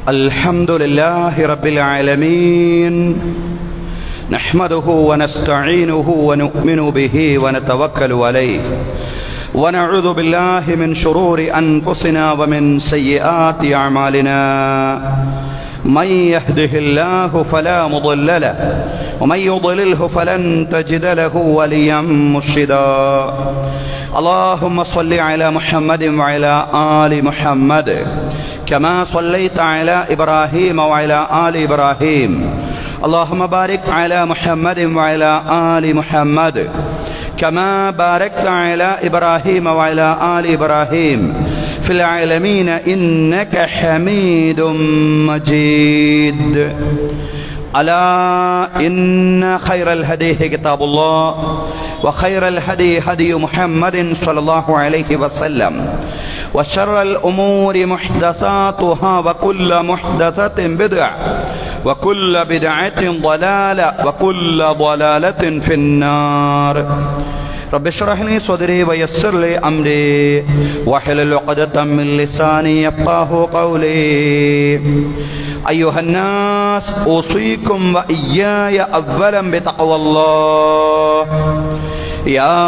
الحمد لله رب العالمين نحمده ونستعينه ونؤمن به ونتوكل عليه ونعوذ بالله من شرور أنفسنا ومن سيئات أعمالنا من يهده الله فلا مضل له ومن يضلله فلن تجد له وليا مرشدا اللهم صل على محمد وعلى آل محمد كما صليت على إبراهيم وعلى آل إبراهيم اللهم بارك على محمد وعلى آل محمد كما باركت على إبراهيم وعلى آل إبراهيم في العالمين إنك حميد مجيد ألا إن خير الهدي كتاب الله وخير الهدي هدي محمد صلى الله عليه وسلم وشر الأمور محدثاتها وكل محدثة بدعة وكل بدعة ضلالة وكل ضلالة في النار رب اشرح لي صدري ويسر لي أمري واحلل عقدة من لساني يفقهوا قولي أيها الناس أوصيكم وإياي أولا بتقوى الله يا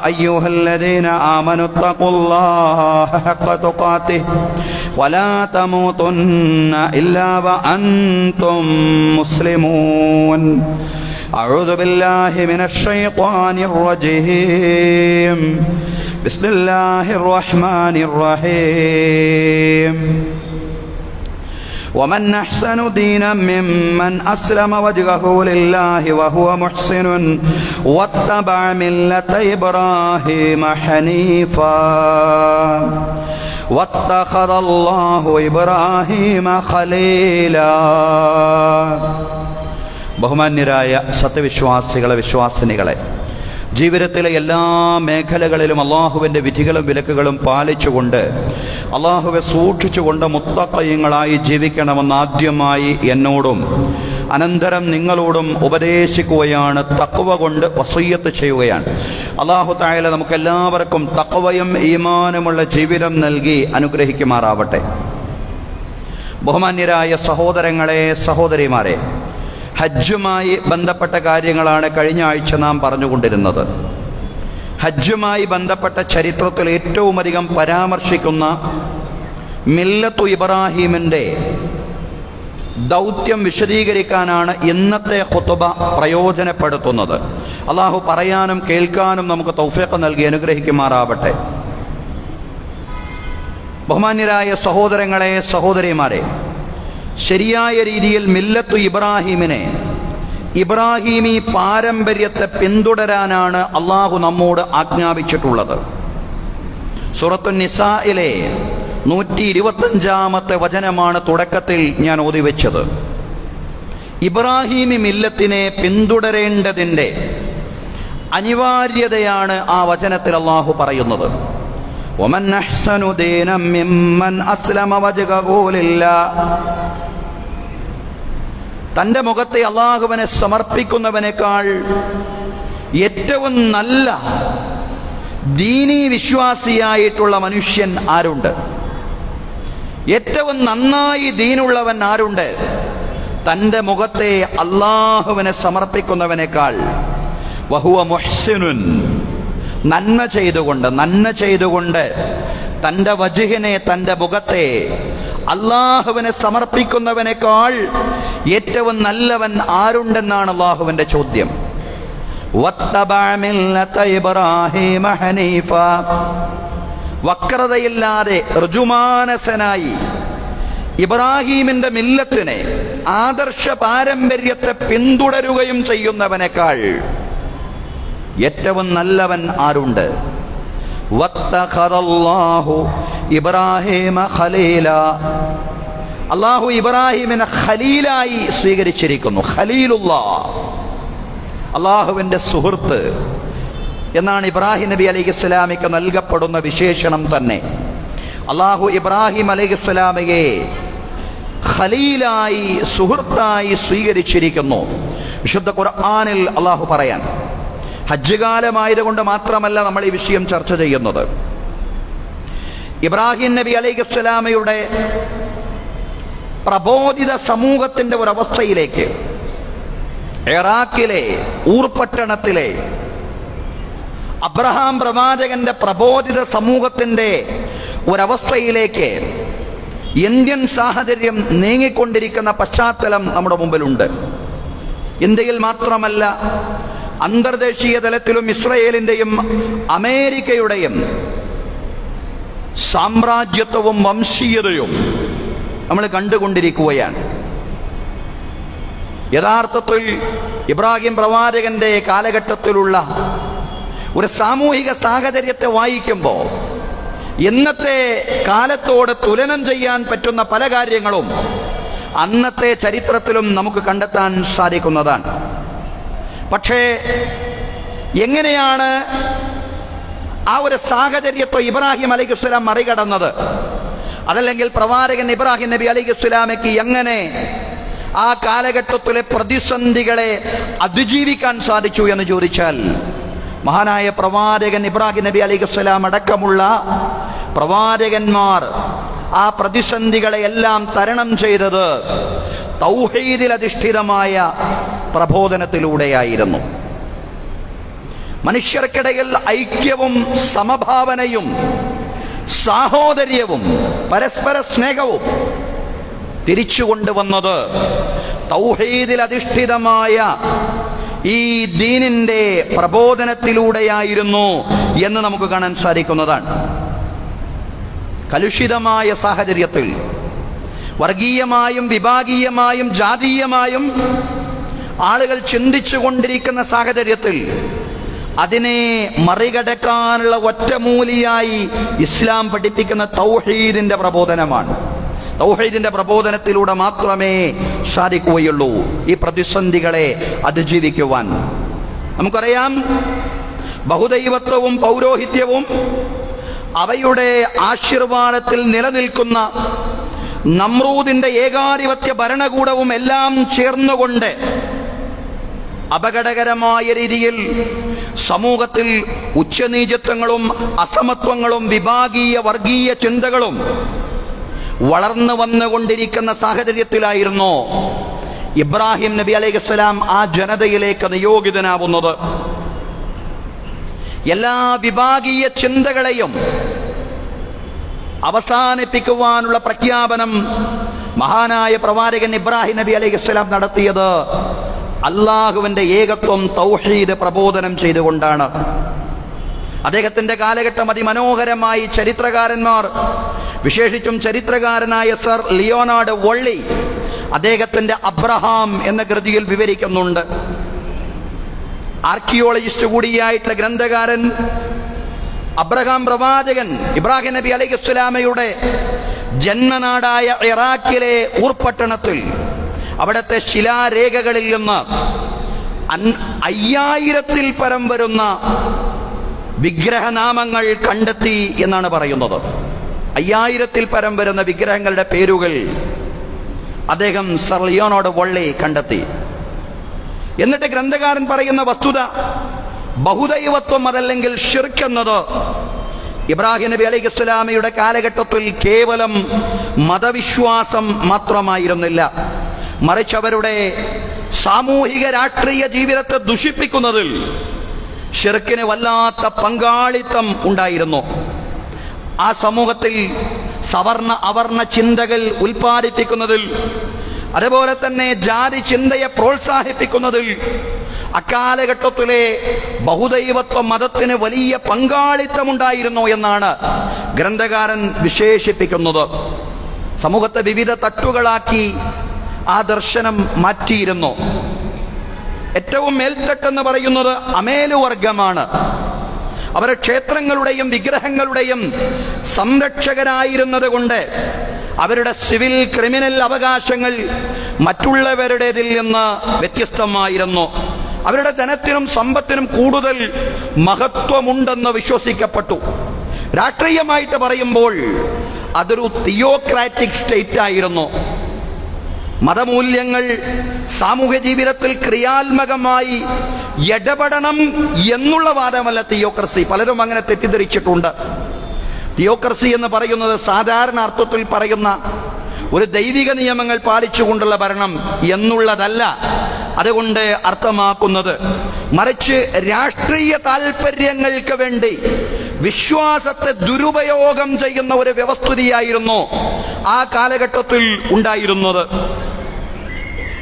أيها الذين آمنوا اتقوا الله حق تقاته ولا تموتن إلا وأنتم مسلمون أعوذ بالله من الشيطان الرجيم بسم الله الرحمن الرحيم ومن أحسن دينا ممن أسلم وجهه لله وهو محسن واتبع ملة إبراهيم حنيفا واتخذ الله إبراهيم خليلا ബഹുമാന്യരായ സത്യവിശ്വാസികളെ വിശ്വാസിനികളെ, ജീവിതത്തിലെ എല്ലാ മേഖലകളിലും അള്ളാഹുവിൻ്റെ വിധികളും വിലക്കുകളും പാലിച്ചുകൊണ്ട് അള്ളാഹുവെ സൂക്ഷിച്ചുകൊണ്ട് മുത്തഖീങ്ങളായി ജീവിക്കണമെന്ന് ആദ്യമായി എന്നോടും അനന്തരം നിങ്ങളോടും ഉപദേശിക്കുകയാണ്. തഖ്വ കൊണ്ട് വസിയ്യത്ത് ചെയ്യുകയാണ്. അള്ളാഹു തആല നമുക്കെല്ലാവർക്കും തഖ്വയും ഈമാനുമുള്ള ജീവിതം നൽകി അനുഗ്രഹിക്കുമാറാവട്ടെ. ബഹുമാന്യരായ സഹോദരങ്ങളെ, സഹോദരിമാരെ, ഹജ്ജുമായി ബന്ധപ്പെട്ട കാര്യങ്ങളാണ് കഴിഞ്ഞ ആഴ്ച നാം പറഞ്ഞുകൊണ്ടിരുന്നത്. ഹജ്ജുമായി ബന്ധപ്പെട്ട ചരിത്രത്തിൽ ഏറ്റവും അധികം പരാമർശിക്കുന്ന മില്ലത്തു ഇബ്രാഹീമിൻ്റെ ദൗത്യം വിശദീകരിക്കാനാണ് ഇന്നത്തെ ഖുതുബ പ്രയോജനപ്പെടുത്തുന്നത്. അള്ളാഹു പറയാനും കേൾക്കാനും നമുക്ക് തൗഫീഖ് നൽകി അനുഗ്രഹിക്കുമാറാവട്ടെ. ബഹുമാന്യരായ സഹോദരങ്ങളെ, സഹോദരിമാരെ, ശരിയായ രീതിയിൽ മില്ലത്തു ഇബ്രാഹീമിനെ, ഇബ്രാഹീമി പാരമ്പര്യത്തെ പിന്തുടരാനാണ് അള്ളാഹു നമ്മോട് ആജ്ഞാപിച്ചിട്ടുള്ളത്. സൂറത്തു നിസായിലെ 125-ാമത്തെ വചനമാണ് തുടക്കത്തിൽ ഞാൻ ഓതിവെച്ചത്. ഇബ്രാഹീമി മില്ലത്തിനെ പിന്തുടരേണ്ടതിൻ്റെ അനിവാര്യതയാണ് ആ വചനത്തിൽ അള്ളാഹു പറയുന്നത്. വമൻ അഹ്സനു ദീനം മിമ്മൻ അസ്ലമ വജ്ഹഹു ലില്ലാഹ്, തൻ്റെ മുഖത്തെ അള്ളാഹുവിനെ സമർപ്പിക്കുന്നവനേക്കാൾ ഏറ്റവും നല്ല ദീനീ വിശ്വാസിയായിട്ടുള്ള മനുഷ്യൻ ആരുണ്ട്? ഏറ്റവും നന്നായി ദീനുള്ളവൻ ആരുണ്ട്? തൻ്റെ മുഖത്തെ അള്ളാഹുവിനെ സമർപ്പിക്കുന്നവനേക്കാൾ. വഹുവ മുഹ്സിനുൻ, നന്മ ചെയ്തുകൊണ്ട് തൻ്റെ വജ്ഹിനെ, തൻ്റെ മുഖത്തെ അള്ളാഹുവിനെ സമർപ്പിക്കുന്നവനേക്കാൾ ഏറ്റവും നല്ലവൻ ആരുണ്ടെന്നാണ് അള്ളാഹുവിൻ്റെ ചോദ്യം. വത്തബഅ മില്ലത ഇബ്രാഹീമ ഹനീഫ, വക്രതയില്ലാതെ ഋജുമാനസനായി ഇബ്രാഹീമിൻ്റെ മില്ലത്തിനെ, ആദർശ പാരമ്പര്യത്തെ പിന്തുടരുകയും ചെയ്യുന്നവനേക്കാൾ ഏറ്റവും നല്ലവൻ ആരുണ്ട്? വത്തഖദല്ലാഹു ഇബ്രാഹീമ ഖലീല, അള്ളാഹു ഇബ്രാഹീമിനെ ഖലീലായി സ്വീകരിച്ചിരിക്കുന്നു. ഖലീലുല്ലാഹ്, അള്ളാഹുവിൻ്റെ സുഹൃത്ത് എന്നാണ് ഇബ്രാഹിം നബി അലൈഹിസ്സലാമിക്ക് നൽകപ്പെടുന്ന വിശേഷണം തന്നെ. അള്ളാഹു ഇബ്രാഹിം അലൈഹിസ്സലാമയെ ഖലീലായി, സുഹൃത്തായി സ്വീകരിച്ചിരിക്കുന്നു. വിശുദ്ധ ഖുർആനിൽ അള്ളാഹു പറയാൻ, ഹജ്ജ് കാലമായതുകൊണ്ട് മാത്രമല്ല നമ്മൾ ഈ വിഷയം ചർച്ച ചെയ്യുന്നത്. ഇബ്രാഹിം നബി അലൈഹിസ്സലാമയുടെ പ്രബോധിത സമൂഹത്തിന്റെ ഒരവസ്ഥയിലേക്ക്, ഇറാഖിലെ ഊർപട്ടണത്തിലെ അബ്രഹാം പ്രവാചകന്റെ പ്രബോധിത സമൂഹത്തിന്റെ ഒരവസ്ഥയിലേക്ക് ഇന്ത്യൻ സാഹചര്യം നീങ്ങിക്കൊണ്ടിരിക്കുന്ന പശ്ചാത്തലം നമ്മുടെ മുമ്പിലുണ്ട്. ഇന്ത്യയിൽ മാത്രമല്ല, അന്തർദേശീയ തലത്തിലും ഇസ്രയേലിന്റെയും അമേരിക്കയുടെയും സാമ്രാജ്യത്വവും വംശീയതയും നമ്മൾ കണ്ടുകൊണ്ടിരിക്കുകയാണ്. യഥാർത്ഥത്തിൽ ഇബ്രാഹിം പ്രവാചകന്റെ കാലഘട്ടത്തിലുള്ള ഒരു സാമൂഹിക സാഹചര്യത്തെ വായിക്കുമ്പോൾ ഇന്നത്തെ കാലത്തോട് തുലനം ചെയ്യാൻ പറ്റുന്ന പല കാര്യങ്ങളും അന്നത്തെ ചരിത്രത്തിലും നമുക്ക് കണ്ടെത്താൻ സാധിക്കുന്നതാണ്. പക്ഷേ എങ്ങനെയാണ് ആ ഒരു സാഹചര്യത്തെ ഇബ്രാഹിം അലൈഹിസ്സലാം മറികടന്നത്? അതല്ലെങ്കിൽ പ്രവാചകൻ ഇബ്രാഹിം നബി അലൈഹിസ്സലാമയ്ക്ക് എങ്ങനെ ആ കാലഘട്ടത്തിലെ പ്രതിസന്ധികളെ അതിജീവിക്കാൻ സാധിച്ചു എന്ന് ചോദിച്ചാൽ, മഹാനായ പ്രവാചകൻ ഇബ്രാഹിം നബി അലൈഹിസ്സലാം അടക്കമുള്ള പ്രവാചകന്മാർ ആ പ്രതിസന്ധികളെ എല്ലാം തരണം ചെയ്തത് തൗഹീദിൽ അധിഷ്ഠിതമായ പ്രബോധനത്തിലൂടെയായിരുന്നു. മനുഷ്യർക്കിടയിൽ ഐക്യവും സമഭാവനയും സാഹോദര്യവും പരസ്പര സ്നേഹവും തിരിച്ചു കൊണ്ടുവന്നത് തൗഹീദിൽ അധിഷ്ഠിതമായ ഈ ദീനിന്റെ പ്രബോധനത്തിലൂടെയായിരുന്നു എന്ന് നമുക്ക് കാണാൻ സാധിക്കുന്നതാണ്. കലുഷിതമായ സാഹചര്യത്തിൽ, വർഗീയമായും വിഭാഗീയമായും ജാതീയമായും ആളുകൾ ചിന്തിച്ചു കൊണ്ടിരിക്കുന്ന സാഹചര്യത്തിൽ അതിനെ മറികടക്കാനുള്ള ഒറ്റമൂലിയായി ഇസ്ലാം പഠിപ്പിക്കുന്ന തൗഹീദിന്റെ പ്രബോധനമാണ്. തൗഹീദിന്റെ പ്രബോധനത്തിലൂടെ മാത്രമേ സാധിക്കുകയുള്ളൂ ഈ പ്രതിസന്ധികളെ അതിജീവിക്കുവാൻ. നമുക്കറിയാം, ബഹുദൈവത്വവും പൗരോഹിത്യവും അവയുടെ ആശീർവാദത്തിൽ നിലനിൽക്കുന്ന നമ്രൂദിന്റെ ഏകാധിപത്യ ഭരണകൂടവും എല്ലാം ചേർന്നുകൊണ്ട് അപകടകരമായ രീതിയിൽ സമൂഹത്തിൽ ഉച്ചനീചത്വങ്ങളും അസമത്വങ്ങളും വിഭാഗീയ വർഗീയ ചിന്തകളും വളർന്നു വന്നുകൊണ്ടിരിക്കുന്ന സാഹചര്യത്തിലായിരുന്നു ഇബ്രാഹിം നബി അലൈഹിസ്സലാം ആ ജനതയിലേക്ക് നിയോഗിതനാവുന്നത്. എല്ലാ വിഭാഗീയ ചിന്തകളെയും അവസാനിപ്പിക്കുവാനുള്ള പ്രഖ്യാപനം മഹാനായ പ്രവാചകൻ ഇബ്രാഹിം നബി അലൈഹിസ്സലാം നടത്തിയത് അള്ളാഹുവിന്റെ ഏകത്വം തൗഹീദ് പ്രബോധനം ചെയ്തുകൊണ്ടാണ്. അദ്ദേഹത്തിന്റെ കാലഘട്ടം അതിമനോഹരമായി ചരിത്രകാരന്മാർ, വിശേഷിച്ചും ചരിത്രകാരനായ സർ ലിയോനാർഡ് വള്ളി അദ്ദേഹത്തിന്റെ അബ്രഹാം എന്ന കൃതിയിൽ വിവരിക്കുന്നുണ്ട്. ആർക്കിയോളജിസ്റ്റ് കൂടിയായിട്ടുള്ള ഗ്രന്ഥകാരൻ അബ്രഹാം പ്രവാചകൻ ഇബ്രാഹിം നബി അലൈഹിസ്സലാമയുടെ ജന്മനാടായ ഇറാഖിലെ ഊർപട്ടണത്തിൽ അവിടുത്തെ ശിലാരേഖകളിൽ നിന്ന് 5000-ൽ പരം വരുന്ന വിഗ്രഹനാമങ്ങൾ കണ്ടെത്തി എന്നാണ് പറയുന്നത്. 5000-ൽ പരം വരുന്ന വിഗ്രഹങ്ങളുടെ പേരുകൾ അദ്ദേഹം സർ ലിയോനാർഡ് വള്ളി കണ്ടെത്തി. എന്നിട്ട് ഗ്രന്ഥകാരൻ പറയുന്ന വസ്തുത, ബഹുദൈവത്വം അതല്ലെങ്കിൽ ശിർക്ക് എന്നത് ഇബ്രാഹിം നബി അലൈഹിസ്സലാമയുടെ കാലഘട്ടത്തിൽ കേവലം മതവിശ്വാസം മാത്രമായിരുന്നില്ല, മറിച്ച് അവരുടെ സാമൂഹിക രാഷ്ട്രീയ ജീവിതത്തെ ദുഷിപ്പിക്കുന്നതിൽ ശിർക്കിന് വല്ലാത്ത പങ്കാളിത്തം ഉണ്ടായിരുന്നു. ആ സമൂഹത്തിൽ സവർണ അവർണ ചിന്തകൾ ഉൽപ്പാദിപ്പിക്കുന്നതിൽ, അതുപോലെ തന്നെ ജാതി ചിന്തയെ പ്രോത്സാഹിപ്പിക്കുന്നതിൽ അക്കാലഘട്ടത്തിലെ ബഹുദൈവത്വ മതത്തിന് വലിയ പങ്കാളിത്തമുണ്ടായിരുന്നു എന്നാണ് ഗ്രന്ഥകാരൻ വിശേഷിപ്പിക്കുന്നത്. സമൂഹത്തെ വിവിധ തട്ടുകളാക്കി ആ ദർശനം മാറ്റിയിരുന്നു. ഏറ്റവും മേൽത്തട്ടെന്ന് പറയുന്നത് അമേലുവർഗമാണ്. അവർ ക്ഷേത്രങ്ങളുടെയും വിഗ്രഹങ്ങളുടെയും സംരക്ഷകരായിരുന്നത് കൊണ്ട് അവരുടെ സിവിൽ ക്രിമിനൽ അവകാശങ്ങൾ മറ്റുള്ളവരുടേതിൽ നിന്ന് വ്യത്യസ്തമായിരുന്നു. അവരുടെ ധനത്തിനും സമ്പത്തിനും കൂടുതൽ മഹത്വമുണ്ടെന്ന് വിശ്വസിക്കപ്പെട്ടു. രാഷ്ട്രീയമായിട്ട് പറയുമ്പോൾ അതൊരു തിയോക്രാറ്റിക് സ്റ്റേറ്റ് ആയിരുന്നു. മതമൂല്യങ്ങൾ സാമൂഹ്യ ജീവിതത്തിൽ ക്രിയാത്മകമായി ഇടപെടണം എന്നുള്ള വാദമല്ല തിയോക്രസി. പലരും അങ്ങനെ തെറ്റിദ്ധരിച്ചിട്ടുണ്ട്. തിയോക്രസി എന്ന് പറയുന്നത് സാധാരണ അർത്ഥത്തിൽ പറയുന്ന ഒരു ദൈവിക നിയമങ്ങൾ പാലിച്ചുകൊണ്ടുള്ള ഭരണം എന്നുള്ളതല്ല അതുകൊണ്ട് അർത്ഥമാക്കുന്നത്. മറിച്ച് രാഷ്ട്രീയ താൽപര്യങ്ങൾക്ക് വേണ്ടി വിശ്വാസത്തെ ദുരുപയോഗം ചെയ്യുന്ന ഒരു വ്യവസ്ഥിതിയായിരുന്നു ആ കാലഘട്ടത്തിൽ ഉണ്ടായിരുന്നത്.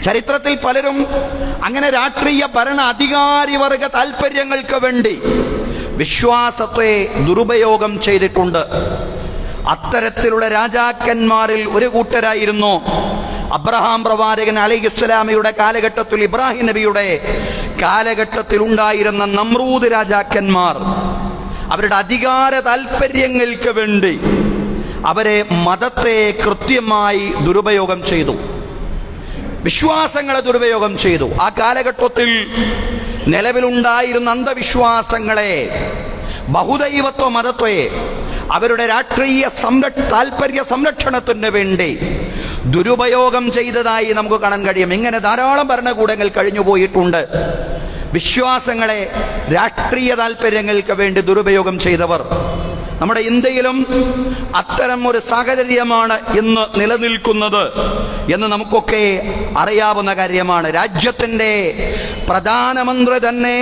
ചരിത്രത്തിൽ പലരും അങ്ങനെ രാഷ്ട്രീയ ഭരണ അധികാരിവർഗ താൽപര്യങ്ങൾക്ക് വേണ്ടി വിശ്വാസത്തെ ദുരുപയോഗം ചെയ്തിട്ടുണ്ട്. അത്തരത്തിലുള്ള രാജാക്കന്മാരിൽ ഒരു കൂട്ടരായിരുന്നു അബ്രഹാം പ്രവാചകൻ അലൈഹിസ്സലാമയുടെ കാലഘട്ടത്തിൽ, ഇബ്രാഹിം നബിയുടെ കാലഘട്ടത്തിൽ ഉണ്ടായിരുന്ന നമ്രൂദ് രാജാക്കന്മാർ. അവരുടെ അധികാര താൽപര്യങ്ങൾക്ക് വേണ്ടി അവരെ മതത്തെ കൃത്യമായി ദുരുപയോഗം ചെയ്തു, വിശ്വാസങ്ങളെ ദുരുപയോഗം ചെയ്തു. ആ കാലഘട്ടത്തിൽ നിലവിലുണ്ടായിരുന്ന അന്ധവിശ്വാസങ്ങളെ, ബഹുദൈവത്വ മതത്തെ അവരുടെ രാഷ്ട്രീയ താൽപര്യ സംരക്ഷണത്തിന് വേണ്ടി ദുരുപയോഗം ചെയ്തതായി നമുക്ക് കാണാൻ കഴിയും. ഇങ്ങനെ ധാരാളം ഭരണകൂടങ്ങൾ കഴിഞ്ഞുപോയിട്ടുണ്ട്. വിശ്വാസങ്ങളെ രാഷ്ട്രീയ താൽപര്യങ്ങൾക്ക് വേണ്ടി ദുരുപയോഗം ചെയ്തവർ. നമ്മുടെ ഇന്ത്യയിലും അത്തരം ഒരു സാഹചര്യമാണ് ഇന്ന് നിലനിൽക്കുന്നത് എന്ന് നമുക്കൊക്കെ അറിയാവുന്ന കാര്യമാണ്. രാജ്യത്തിൻ്റെ പ്രധാനമന്ത്രി തന്നെ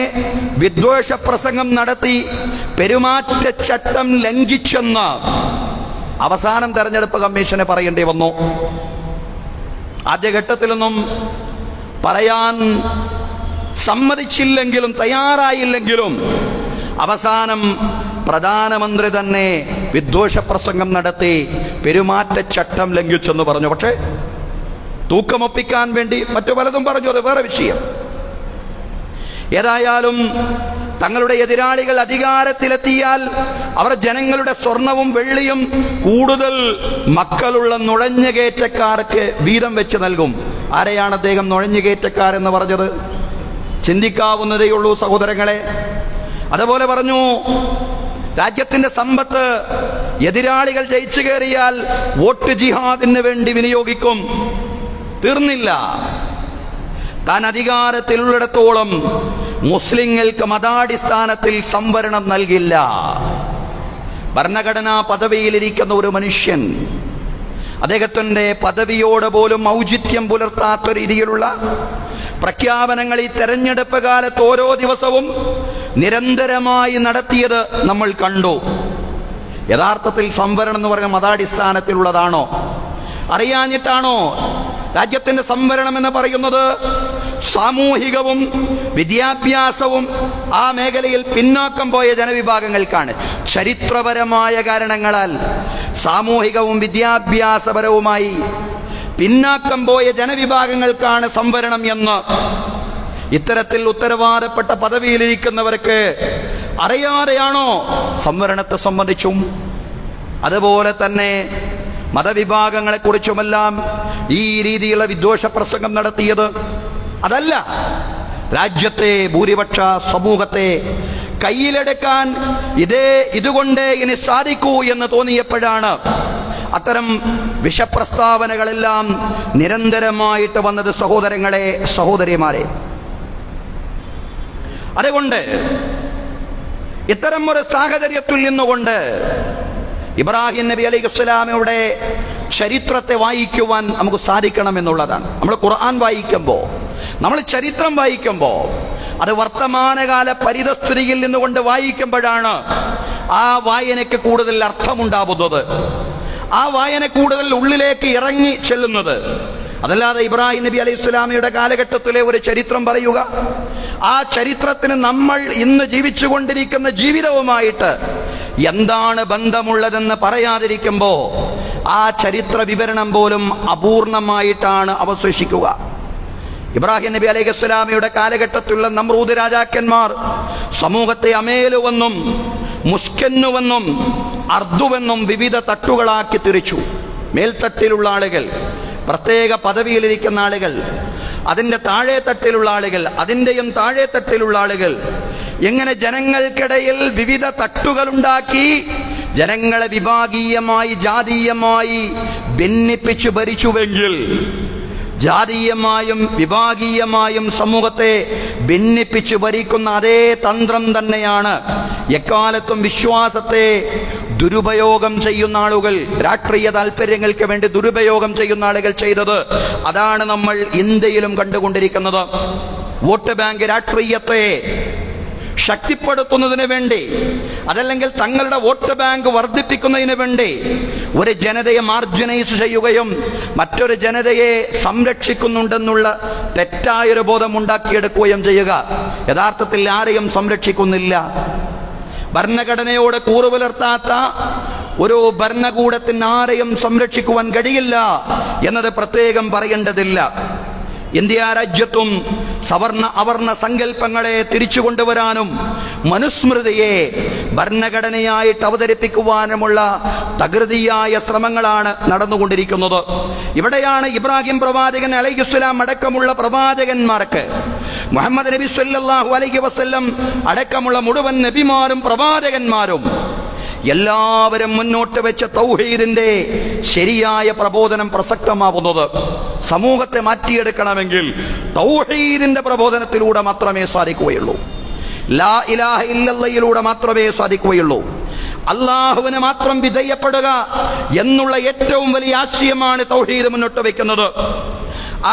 വിദ്വേഷ പ്രസംഗം നടത്തി പെരുമാറ്റച്ചട്ടം ലംഘിച്ചെന്ന് അവസാനം തെരഞ്ഞെടുപ്പ് കമ്മീഷന് പറയേണ്ടി വന്നു. ആദ്യഘട്ടത്തിലൊന്നും പറയാൻ സമ്മതിച്ചില്ലെങ്കിലും തയ്യാറായില്ലെങ്കിലും അവസാനം പ്രധാനമന്ത്രി തന്നെ വിദ്വേഷ പ്രസംഗം നടത്തി പെരുമാറ്റച്ചട്ടം ലംഘിച്ചെന്ന് പറഞ്ഞു. പക്ഷേ തൂക്കമൊപ്പിക്കാൻ വേണ്ടി മറ്റു പലതും പറഞ്ഞു, അത് വേറെ വിഷയം. ഏതായാലും തങ്ങളുടെ എതിരാളികൾ അധികാരത്തിലെത്തിയാൽ അവർ ജനങ്ങളുടെ സ്വർണവും വെള്ളിയും കൂടുതൽ മക്കളുള്ള നുഴഞ്ഞുകയറ്റക്കാർക്ക് വീതം വെച്ച് നൽകും. ആരെയാണ് അദ്ദേഹം നുഴഞ്ഞുകയറ്റക്കാരെന്ന് പറഞ്ഞത്? ചിന്തിക്കാവുന്നതേയുള്ളൂ സഹോദരങ്ങളെ. അതുപോലെ പറഞ്ഞു, രാജ്യത്തിന്റെ സമ്പത്ത് എതിരാളികൾ ജയിച്ചു കയറിയാൽ വോട്ട് ജിഹാദിന് വേണ്ടി വിനിയോഗിക്കും. തീർന്നില്ല. താൻ അധികാരത്തിലുള്ളിടത്തോളം മുസ്ലിങ്ങൾക്ക് മതാടിസ്ഥാനത്തിൽ സംവരണം നൽകില്ല. ഭരണഘടനാ പദവിയിലിരിക്കുന്ന ഒരു മനുഷ്യൻ അദ്ദേഹത്തിന്റെ പദവിയോട് പോലും ഔചിത്യം പുലർത്താത്ത രീതിയിലുള്ള പ്രഖ്യാപനങ്ങൾ ഈ തെരഞ്ഞെടുപ്പ് കാലത്ത് ഓരോ ദിവസവും നിരന്തരമായി നടത്തിയത് നമ്മൾ കണ്ടു. യഥാർത്ഥത്തിൽ സംവരണം എന്ന് പറയുന്ന മതാടിസ്ഥാനത്തിലുള്ളതാണോ? അറിയാഞ്ഞിട്ടാണോ? രാജ്യത്തിന്റെ സംവരണം എന്ന് പറയുന്നത് സാമൂഹികവും വിദ്യാഭ്യാസവും ആ മേഖലയിൽ പിന്നോക്കം പോയ ജനവിഭാഗങ്ങൾക്കാണ്. ചരിത്രപരമായ കാരണങ്ങളാൽ സാമൂഹികവും വിദ്യാഭ്യാസപരവുമായി പിന്നാക്കം പോയ ജനവിഭാഗങ്ങൾക്കാണ് സംവരണം എന്ന് ഇത്തരത്തിൽ ഉത്തരവാദപ്പെട്ട പദവിയിലിരിക്കുന്നവർക്ക് അറിയാതെയാണോ സംവരണത്തെ സംബന്ധിച്ചും അതുപോലെ തന്നെ മതവിഭാഗങ്ങളെ കുറിച്ചുമെല്ലാം ഈ രീതിയിലുള്ള വിദ്വേഷ പ്രസംഗം നടത്തിയത്? അതല്ല, രാജ്യത്തെ ഭൂരിപക്ഷ സമൂഹത്തെ കയ്യിലെടുക്കാൻ ഇതുകൊണ്ടേ ഇനി സാധിക്കൂ എന്ന് തോന്നിയപ്പോഴാണ് അത്തരം വിഷപ്രസ്താവനകളെല്ലാം നിരന്തരമായിട്ട് വന്നത്. സഹോദരങ്ങളെ, സഹോദരിമാരെ, അതുകൊണ്ട് ഇത്തരം ഒരു സാഹചര്യത്തിൽ നിന്നുകൊണ്ട് ഇബ്രാഹിം നബി അലൈഹിസ്സലാമയുടെ ചരിത്രത്തെ വായിക്കുവാൻ നമുക്ക് സാധിക്കണം എന്നുള്ളതാണ്. നമ്മൾ ഖുർആൻ വായിക്കുമ്പോൾ, നമ്മൾ ചരിത്രം വായിക്കുമ്പോൾ അത് വർത്തമാനകാല പരിതസ്ഥിതിയിൽ നിന്നുകൊണ്ട് വായിക്കുമ്പോഴാണ് ആ വായനയ്ക്ക് കൂടുതൽ അർത്ഥമുണ്ടാവുന്നത്, ആ വായന കൂടുതൽ ഉള്ളിലേക്ക് ഇറങ്ങി ചെല്ലുന്നത്. അതല്ലാതെ ഇബ്രാഹിം നബി അലൈഹി സ്വലാമിയുടെ കാലഘട്ടത്തിലെ ഒരു ചരിത്രം പറയുക, ആ ചരിത്രത്തിന് നമ്മൾ ഇന്ന് ജീവിച്ചുകൊണ്ടിരിക്കുന്ന ജീവിതവുമായിട്ട് എന്താണ് ബന്ധമുള്ളതെന്ന് പറയാതിരിക്കുമ്പോൾ ആ ചരിത്ര വിവരണം പോലും അപൂർണമായിട്ടാണ് അവശേഷിക്കുക. ഇബ്രാഹിം നബി അലൈഹി സ്വലാമിയുടെ കാലഘട്ടത്തിലുള്ള നമ്രൂദ് രാജാക്കന്മാർ സമൂഹത്തെ അമേലുവെന്നും മുസ്കന്നുവെന്നും അർദുവെന്നും വിവിധ തട്ടുകളാക്കി തിരിച്ചു. മേൽത്തട്ടിലുള്ള ആളുകൾ, പ്രത്യേക പദവിയിലിരിക്കുന്ന ആളുകൾ, അതിൻ്റെ താഴെ തട്ടിലുള്ള ആളുകൾ, അതിൻ്റെയും താഴെ തട്ടിലുള്ള ആളുകൾ, എങ്ങനെ ജനങ്ങൾക്കിടയിൽ വിവിധ തട്ടുകളുണ്ടാക്കി ജനങ്ങളെ വിഭാഗീയമായി ജാതീയമായി ഭിന്നിപ്പിച്ചു ഭരിച്ചുവെങ്കിൽ, ജാതീയമായും വിഭാഗീയമായും സമൂഹത്തെ ഭിന്നിപ്പിച്ചു ഭരിക്കുന്ന അതേ തന്ത്രം തന്നെയാണ് എക്കാലത്തും വിശ്വാസത്തെ ദുരുപയോഗം ചെയ്യുന്ന ആളുകൾ, രാഷ്ട്രീയ താല്പര്യങ്ങൾക്ക് വേണ്ടി ദുരുപയോഗം ചെയ്യുന്ന ആളുകൾ ചെയ്തത് അതാണ് നമ്മൾ ഇന്ത്യയിലും കണ്ടുകൊണ്ടിരിക്കുന്നത്. വോട്ട് ബാങ്ക് രാഷ്ട്രീയത്തെ ശക്തിപ്പെടുത്തുന്നതിന് വേണ്ടി, അതല്ലെങ്കിൽ തങ്ങളുടെ വോട്ട് ബാങ്ക് വർദ്ധിപ്പിക്കുന്നതിന് വേണ്ടി ഒരു ജനതയെ മാർജിനൈസ് ചെയ്യുകയും മറ്റൊരു ജനതയെ സംരക്ഷിക്കുന്നുണ്ടെന്നുള്ള തെറ്റായൊരു ബോധം ഉണ്ടാക്കിയെടുക്കുകയും ചെയ്യുക. യഥാർത്ഥത്തിൽ ആരെയും സംരക്ഷിക്കുന്നില്ല. ഭരണഘടനയോട് കൂറുപുലർത്താത്ത ഒരു ഭരണകൂടത്തിന് ആരെയും സംരക്ഷിക്കുവാൻ കഴിയില്ല എന്നത് പ്രത്യേകം പറയേണ്ടതില്ല. ഇന്ത്യ രാജ്യത്തും സവർണ അവർണ സങ്കല്പങ്ങളെ തിരിച്ചു കൊണ്ടുവരാനും മനുസ്മൃതിയെ ഭരണഘടനയായിട്ട് അവതരിപ്പിക്കുവാനുമുള്ള തകൃതിയായ ശ്രമങ്ങളാണ് നടന്നുകൊണ്ടിരിക്കുന്നത്. ഇവിടെയാണ് ഇബ്രാഹിം പ്രവാചകൻ അലൈഹിസ്സലാം അടക്കമുള്ള പ്രവാചകന്മാർക്ക്, മുഹമ്മദ് നബി സല്ലല്ലാഹു അലൈഹി വസല്ലം അടക്കമുള്ള മുഴുവൻ നബിമാരും പ്രവാചകന്മാരും എല്ലാവരും മുന്നോട്ട് വെച്ച തൗഹീദിന്റെ ശരിയായ പ്രബോധനം പ്രസക്തമാവുന്നത്. സമൂഹത്തെ മാറ്റിയെടുക്കണമെങ്കിൽ തൗഹീദിന്റെ പ്രബോധനത്തിലൂടെ മാത്രമേ സാധിക്കുകയുള്ളൂ. ലാ ഇലാഹ ഇല്ലല്ലാഹിലൂടെ മാത്രമേ സാധിക്കുകയുള്ളൂ. അള്ളാഹുവിന് മാത്രം വിധേയപ്പെടുക എന്നുള്ള ഏറ്റവും വലിയ ആശയമാണ് തൗഹീദ് മുന്നോട്ട് വെക്കുന്നത്.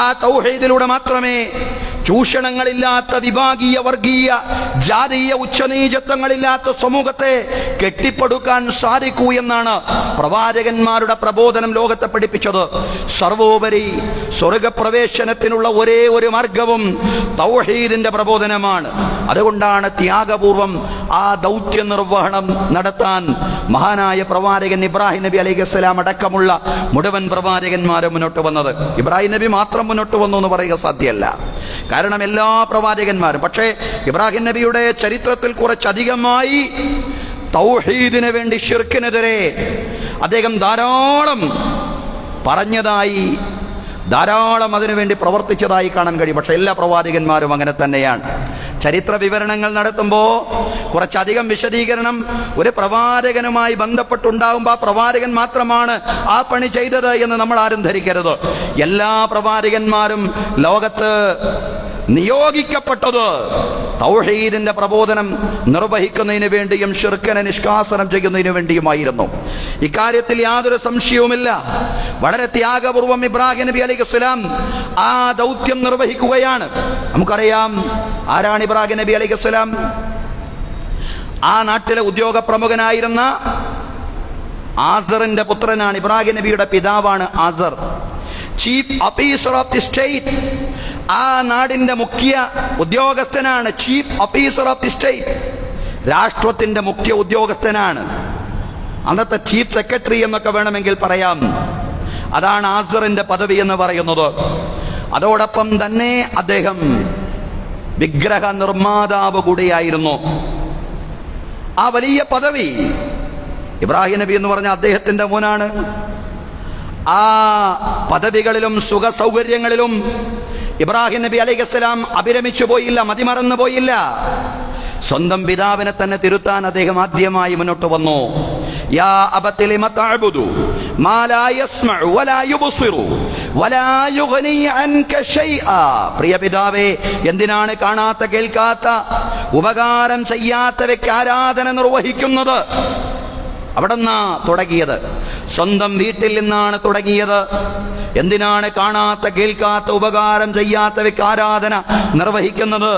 ആ തൗഹീദിലൂടെ മാത്രമേ ചൂഷണങ്ങളില്ലാത്ത, വിഭാഗീയ, വർഗീയ, ജാതീയ ഉച്ചനീചത്വങ്ങളില്ലാത്ത സമൂഹത്തെ കെട്ടിപ്പടുക്കാൻ സാധിക്കൂ എന്നാണ് പ്രവാചകന്മാരുടെ പ്രബോധനം ലോകത്തെ പഠിപ്പിച്ചത്. സർവോപരി സ്വർഗപ്രവേശനത്തിനുള്ള ഒരേ ഒരു മാർഗവും തൗഹീദിന്റെ പ്രബോധനമാണ്. അതുകൊണ്ടാണ് ത്യാഗപൂർവം ആ ദൗത്യ നിർവഹണം നടത്താൻ മഹാനായ പ്രവാചകൻ ഇബ്രാഹിം നബി അലൈഹിസ്സലാം അടക്കമുള്ള മുഴുവൻ പ്രവാചകന്മാരും മുന്നോട്ട് വന്നത്. ഇബ്രാഹിം നബി മാത്രം മുന്നോട്ട് വന്നു എന്ന് പറയുക സാധ്യമല്ല. കാരണം എല്ലാ പ്രവാചകന്മാരും, പക്ഷേ ഇബ്രാഹിം നബിയുടെ ചരിത്രത്തിൽ കുറച്ചധികമായി തൗഹീദിന് വേണ്ടി, ശിർക്കിനെതിരെ അദ്ദേഹം ധാരാളം പറഞ്ഞതായി, ധാരാളം അതിനുവേണ്ടി പ്രവർത്തിച്ചതായി കാണാൻ കഴിയും. പക്ഷെ എല്ലാ പ്രവാചകന്മാരും അങ്ങനെ തന്നെയാണ്. ചരിത്ര വിവരണങ്ങൾ നടത്തുമ്പോൾ കുറച്ചധികം വിശദീകരണം ഒരു പ്രവാചകനുമായി ബന്ധപ്പെട്ടുണ്ടാകുമ്പോൾ ആ പ്രവാചകൻ മാത്രമാണ് ആ പണി ചെയ്തത് എന്ന് നമ്മൾ ആരും ധരിക്കരുത്. എല്ലാ പ്രവാചകന്മാരും ലോകത്ത് നിയോഗിക്കപ്പെട്ടത് തൗഹീദിന്റെ പ്രബോധനം നിർവഹിക്കുന്നതിന് വേണ്ടിയും ശിർക്കിനെ നിഷ്കാസനം ചെയ്യുന്നതിന് വേണ്ടിയുമായിരുന്നു. ഇക്കാര്യത്തിൽ യാതൊരു സംശയവുമില്ല. വളരെ ത്യാഗപൂർവം ഇബ്രാഹിം നബി അലൈഹിസ്സലാം ആ ദൗത്യം നിർവഹിക്കുകയാണ്. നമുക്കറിയാം ആരാണ് ഇബ്രാഹിം നബി അലൈഹിസ്സലാം. ആ നാട്ടിലെ ഉദ്യോഗ പ്രമുഖനായിരുന്ന ആസറിന്റെ പുത്രനാണ്. ഇബ്രാഹിം നബിയുടെ പിതാവാണ് Azar. Chief officer of the state, ആ നാടിന്റെ മുഖ്യ ഉദ്യോഗസ്ഥനാണ്. Chief officer of the state, രാഷ്ട്രത്തിന്റെ മുഖ്യ ഉദ്യോഗസ്ഥനാണ്. അന്നത്തെ ചീഫ് സെക്രട്ടറി എന്നൊക്കെ വേണമെങ്കിൽ പറയാം. അതാണ് ആസറിന്റെ പദവി എന്ന് പറയുന്നത്. അതോടൊപ്പം തന്നെ അദ്ദേഹം വിഗ്രഹ നിർമ്മാതാവ് കൂടിയായിരുന്നു. ആ വലിയ പദവി, ഇബ്രാഹിം നബി എന്ന് പറഞ്ഞ അദ്ദേഹത്തിന്റെ മോനാണ്. ആ പദവികളിലും സുഖ സൗകര്യങ്ങളിലും ഇബ്രാഹിം നബി അലൈഹിസ്സലാം അഭിരമിച്ചു പോയില്ല, മതിമറന്നു പോയില്ല. സ്വന്തം പിതാവിനെ തന്നെ തിരുത്താൻ അദ്ദേഹം ആദ്യമായി മുന്നോട്ട് വന്നു. യാ അബതി ലിമ തഅബുദു മാ ലാ യസ്മഉ വലാ യുബ്സിറു വലാ യുഗ്നി അൻക ശൈആ. പ്രിയ പിതാവേ, എന്തിനാണ് കാണാത്ത, കേൾക്കാത്ത, ഉപകാരം ചെയ്യാത്തവയ്ക്ക് ആരാധന നിർവഹിക്കുന്നത്? അവിടെന്നാ തുടങ്ങിയത്. സ്വന്തം വീട്ടിൽ നിന്നാണ് തുടങ്ങിയത്. എന്തിനാണ് കാണാത്ത, കേൾക്കാത്ത, ഉപകാരം ചെയ്യാത്തവയ്ക്ക് ആരാധന നിർവഹിക്കുന്നത്?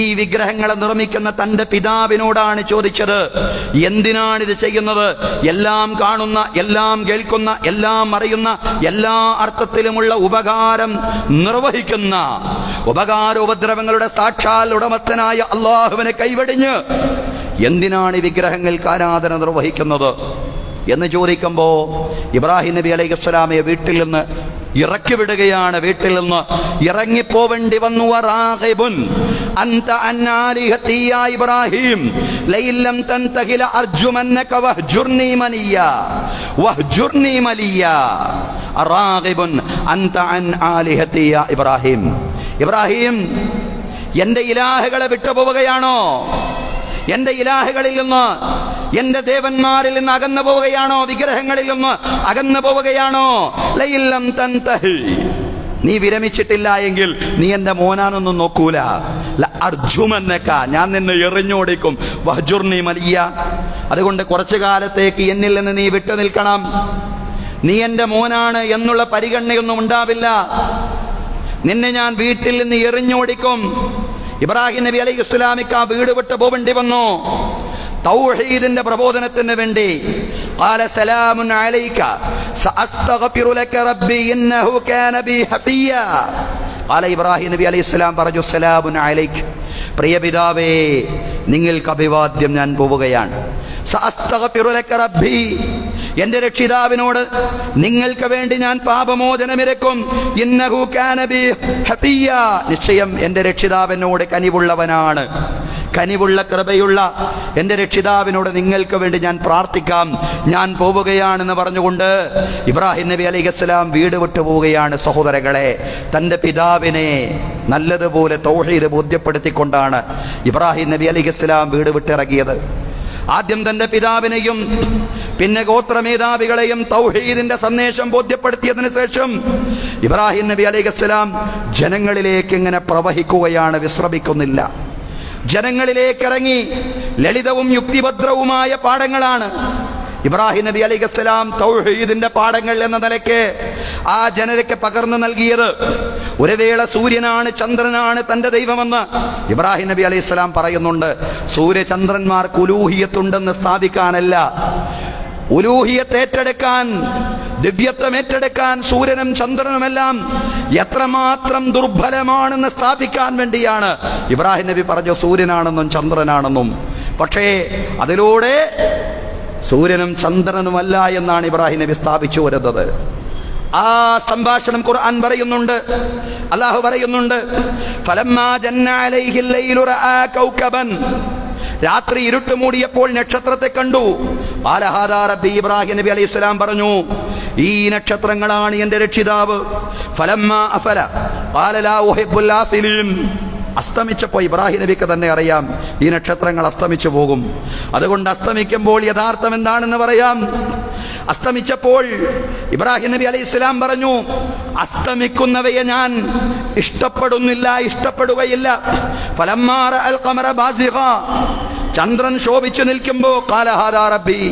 ഈ വിഗ്രഹങ്ങളെ നിർമ്മിക്കുന്ന തന്റെ പിതാവിനോടാണ് ചോദിച്ചത്, എന്തിനാണിത് ചെയ്യുന്നത്? എല്ലാം കാണുന്ന, എല്ലാം കേൾക്കുന്ന, എല്ലാം അറിയുന്ന, എല്ലാ അർത്ഥത്തിലുമുള്ള ഉപകാരം നിർവഹിക്കുന്ന, ഉപകാരോപദ്രവങ്ങളുടെ സാക്ഷാൽ ഉടമസ്ഥനായ അള്ളാഹുവിനെ കൈവെടിഞ്ഞ് എന്തിനാണ് ഈ വിഗ്രഹങ്ങൾക്ക് ആരാധന നിർവഹിക്കുന്നത് എന്ന് ചോദിക്കുമ്പോൾ ഇബ്രാഹിം നബി അലൈഹിസ്സലാമയെ വീട്ടിൽ നിന്ന് ഇറക്കി വിടുകയാണ്. വീട്ടിൽ നിന്ന് ഇറങ്ങിപ്പോവേണ്ടി വന്നു. വറാഗിബുൻ അൻത അൻ ആലിഹതി യാ ഇബ്രാഹിം ലൈലം തൻതഹി ലഅർജുമന്നക വഹ്ജുർനി മനിയ വഹ്ജുർനി മലിയ. അറാഗിബുൻ അൻത അൻ ആലിഹതി യാ ഇബ്രാഹിം. ഇബ്രാഹിം, എന്റെ ഇലാഹുകളെ വിട്ടുപോവുകയാണോ? എന്റെ ഇലാഹുകളിൽ നിന്ന്, എന്റെ ദേവന്മാരിൽ നിന്ന് അകന്നു പോവുകയാണോ? വിഗ്രഹങ്ങളിൽ നിന്ന് അകന്നു പോവുകയാണോ? ലൈലം തൻതഹി, നീ വിരമിച്ചിട്ടില്ല എങ്കിൽ നീ എന്റെ മോനാനൊന്നും നോക്കൂല. അർജുമന്നക, ഞാൻ നിന്നെ എറിഞ്ഞോടിക്കും. വഹ്ജുർനി മലിയ, അതുകൊണ്ട് കുറച്ചു കാലത്തേക്ക് എന്നിൽ നിന്ന് നീ വിട്ടു നിൽക്കണം. നീ എൻ്റെ മോനാണ് എന്നുള്ള പരിഗണനയൊന്നും ഉണ്ടാവില്ല. നിന്നെ ഞാൻ വീട്ടിൽ നിന്ന് എറിഞ്ഞോടിക്കും. ഇബ്രാഹിം നബി അലൈഹി ഇസ്ലാമിക്ക് ആ വീട് വിട്ട് പോവേണ്ടി വന്നു തൗഹീദിന്റെ പ്രബോധനത്തിന് വേണ്ടി. ഖാല സലാമുൻ അലൈക സഅസ്തഗ്ഫിറു ലക റബ്ബി ഇന്നഹു കാന ബി ഹഫിയ. ഖാല ഇബ്രാഹിം നബി അലൈഹി ഇസ്ലാം പറഞ്ഞു, സലാമുൻ അലൈക, പ്രിയ പിതാവേ, നിങ്ങൾക്ക് അഭിവാദ്യം, ഞാൻ പോവുകയാണ്. സഅസ്തഗ്ഫിറു ലക റബ്ബി, എന്റെ രക്ഷിതാവിനോട് നിങ്ങൾക്ക് വേണ്ടി ഞാൻ പാപമോചനമിരക്കും. ഇന്നഹു കാന ബി ഹഫിയ, നിശ്ചയം എന്റെ രക്ഷിതാവിനോട് കനിവുള്ളവനാണ്. കനിവുള്ള കൃപയുള്ള എന്റെ രക്ഷിതാവിനോട് നിങ്ങൾക്ക് വേണ്ടി ഞാൻ പ്രാർത്ഥിക്കാം, ഞാൻ പോവുകയാണെന്ന് പറഞ്ഞുകൊണ്ട് ഇബ്രാഹിം നബി അലൈഹിസ്സലാം വീട് വിട്ടു പോവുകയാണ്. സഹോദരങ്ങളെ, തൻ്റെ പിതാവിനെ നല്ലതുപോലെ തൗഹീദ് ബോധ്യപ്പെടുത്തിക്കൊണ്ടാണ് ഇബ്രാഹിം നബി അലൈഹിസ്സലാം വീട് വിട്ടിറങ്ങിയത്. ആദ്യം തന്റെ പിതാവിനെയും പിന്നെ ഗോത്രമേധാവികളെയും തൗഹീദിന്റെ സന്ദേശം ബോധ്യപ്പെടുത്തിയതിനു ശേഷം ഇബ്രാഹിം നബി അലൈഹിസ്സലാം ജനങ്ങളിലേക്ക് ഇങ്ങനെ പ്രവഹിക്കുകയാണ്, വിശ്രമിക്കുന്നില്ല. ജനങ്ങളിലേക്ക് ഇറങ്ങി ലളിതവും യുക്തിഭദ്രവുമായ പാഠങ്ങളാണ് ഇബ്രാഹിം നബി അലൈഹിസ്സലാം തൗഹീദിന്റെ പാഠങ്ങൾ എന്ന നിലയ്ക്ക് ആ ജനതയ്ക്ക് പകർന്നു നൽകിയത്. ഒരു വേള സൂര്യനാണ് ചന്ദ്രനാണ് തന്റെ ദൈവമെന്ന് ഇബ്രാഹിം നബി അലൈഹിസ്സലാം പറയുന്നുണ്ട്. സൂര്യചന്ദ്രന്മാർക്ക് ഉലൂഹിയത്തുണ്ടെന്ന് സ്ഥാപിക്കാനല്ല, ഉലൂഹിയത്ത് ഏറ്റെടുക്കാൻ, ദിവ്യത്വം ഏറ്റെടുക്കാൻ സൂര്യനും ചന്ദ്രനുമെല്ലാം എത്രമാത്രം ദുർബലമാണെന്ന് സ്ഥാപിക്കാൻ വേണ്ടിയാണ് ഇബ്രാഹിം നബി പറഞ്ഞു സൂര്യനാണെന്നും ചന്ദ്രനാണെന്നും. പക്ഷേ അതിലൂടെ സൂര്യനും ചന്ദ്രനുമല്ല എന്നാണ് ഇബ്രാഹിം നബി സ്ഥാപിച്ചു വരുന്നത്. ആ സംഭാഷണം ഖുർആൻ പറയുന്നുണ്ട്, അല്ലാഹു പറയുന്നുണ്ട്, ഫലമ്മാ ജന്ന അലൈഹിൽ ലൈലു റആ കൗകബൻ, രാത്രി ഇരുട്ട് മൂടിയപ്പോൾ നക്ഷത്രത്തെ കണ്ടു. ഖാല ഹാദാ റബ്ബി, ഇബ്രാഹിം നബി അലൈഹിസ്സലാം പറഞ്ഞു, ഈ നക്ഷത്രങ്ങളാണ് എന്റെ രക്ഷിതാവ്. ഫലമ്മാ അഫല ഖാല ലാ ഉഹിബ്ബുൽ ആഫിലീൻ, അസ്തമിച്ചപ്പോൾ ഇബ്രാഹിം നബിക്ക് തന്നെ അറിയാം ഈ നക്ഷത്രങ്ങൾ അസ്തമിച്ചു പോകും. അതുകൊണ്ട് അസ്തമിക്കുമ്പോൾ യഥാർത്ഥം എന്താണെന്ന് പറയാം. അസ്തമിച്ചപ്പോൾ ഇബ്രാഹിം നബി അലൈഹി ഇസ്ലാം പറഞ്ഞു, അസ്തമിക്കുന്നവയെ ഞാൻ ഇഷ്ടപ്പെടുകയില്ല. ഫലമ്മാ റഅൽ ഖമറ ബാസിഗാ, ചന്ദ്രൻ ശോഭിച്ചു നിൽക്കുമ്പോൾ ഖാല ഹാദാ റബ്ബി,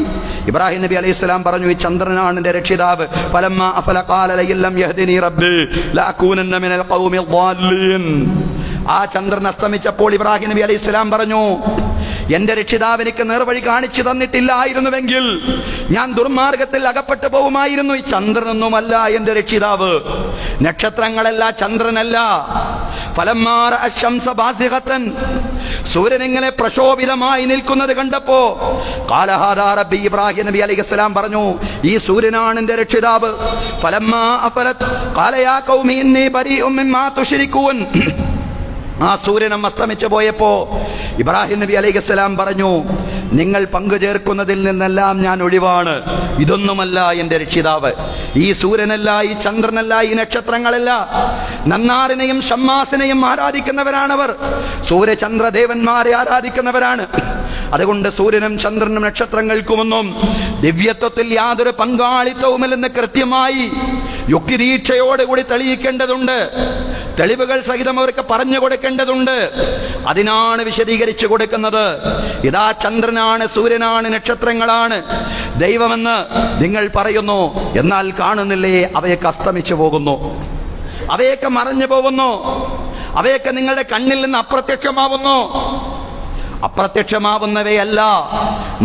ഇബ്രാഹിം നബി അലൈഹി സ്വലാം പറഞ്ഞു, ഈ ചന്ദ്രനാണ് എന്റെ രക്ഷിതാവ്. ഫലമ്മാ അഫല ഖാല ലഇല്ലം യഹ്ദിനി റബ്ബി ലഅകൂനന്ന മിനൽ ഖൗമി ദ്വാലിൻ. ആ ചന്ദ്രൻ അസ്തമിച്ചപ്പോൾ ഇബ്രാഹിം നബി അലൈഹി സ്വലാം പറഞ്ഞു, എന്റെ രക്ഷിതാവ് എനിക്ക് നേർവഴി കാണിച്ചു തന്നിട്ടില്ലായിരുന്നുവെങ്കിൽ ഞാൻ ദുർമാർഗത്തിൽ അകപ്പെട്ടു പോകുമായിരുന്നു. ഈ ചന്ദ്രനൊന്നുമല്ല എന്റെ രക്ഷിതാവ്, നക്ഷത്രങ്ങളല്ല, ചന്ദ്രനല്ല. ഫലമ്മാ റഅ അശംസ ബാസിഗതൻ, സൂര്യൻ ഇങ്ങനെ പ്രശോഭിതമായി നിൽക്കുന്നത് കണ്ടപ്പോ ഖാല ഹാദാ റബ്ബി, ഇബ്രാഹിം നബി അലൈഹിസ്സലാം പറഞ്ഞു, ഈ സൂര്യനാണ് എന്റെ രക്ഷിതാവ്. ഫലമ്മാ അഫലത് ഖാല യാ ഖൗമി ഇന്നി ബരീഉം മിമ്മാ തുശ്രികൂൻ. ആ സൂര്യനും അസ്തമിച്ചു പോയപ്പോ ഇബ്രാഹിം നബി അലൈഹിസ്സലാം പറഞ്ഞു, നിങ്ങൾ പങ്കുചേർക്കുന്നതിൽ നിന്നെല്ലാം ഞാൻ ഒഴിവാണ്. ഇതൊന്നുമല്ല എന്റെ രക്ഷിതാവ്. ഈ സൂര്യനല്ല, ഈ ചന്ദ്രനല്ല, ഈ നക്ഷത്രങ്ങളല്ല. നന്നാറിനെയും ഷമ്മാസിനെയും ആരാധിക്കുന്നവരാണവർ. സൂര്യചന്ദ്രദേവന്മാരെ ആരാധിക്കുന്നവരാണ്. അതുകൊണ്ട് സൂര്യനും ചന്ദ്രനും നക്ഷത്രങ്ങൾക്കുമൊന്നും ദിവ്യത്വത്തിൽ യാതൊരു പങ്കാളിത്തവുമില്ലെന്ന് കൃത്യമായി യുക്തിദീക്ഷയോടുകൂടി തെളിയിക്കേണ്ടതുണ്ട്. തെളിവുകൾ സഹിതം അവർക്ക് പറഞ്ഞു കൊടുക്കേണ്ടതുണ്ട്. അതിനാണ് വിശദീകരിച്ചു കൊടുക്കുന്നത്. ഇതാ ചന്ദ്രനാണ്, സൂര്യനാണ്, നക്ഷത്രങ്ങളാണ് ദൈവമെന്ന് നിങ്ങൾ പറയുന്നു, എന്നാൽ കാണുന്നില്ലേ അവയൊക്കെ അസ്തമിച്ചു പോകുന്നു, അവയൊക്കെ മറഞ്ഞു പോകുന്നു, അവയൊക്കെ നിങ്ങളുടെ കണ്ണിൽ നിന്ന് അപ്രത്യക്ഷമാവുന്നു. അപ്രത്യക്ഷമാവുന്നവയല്ല,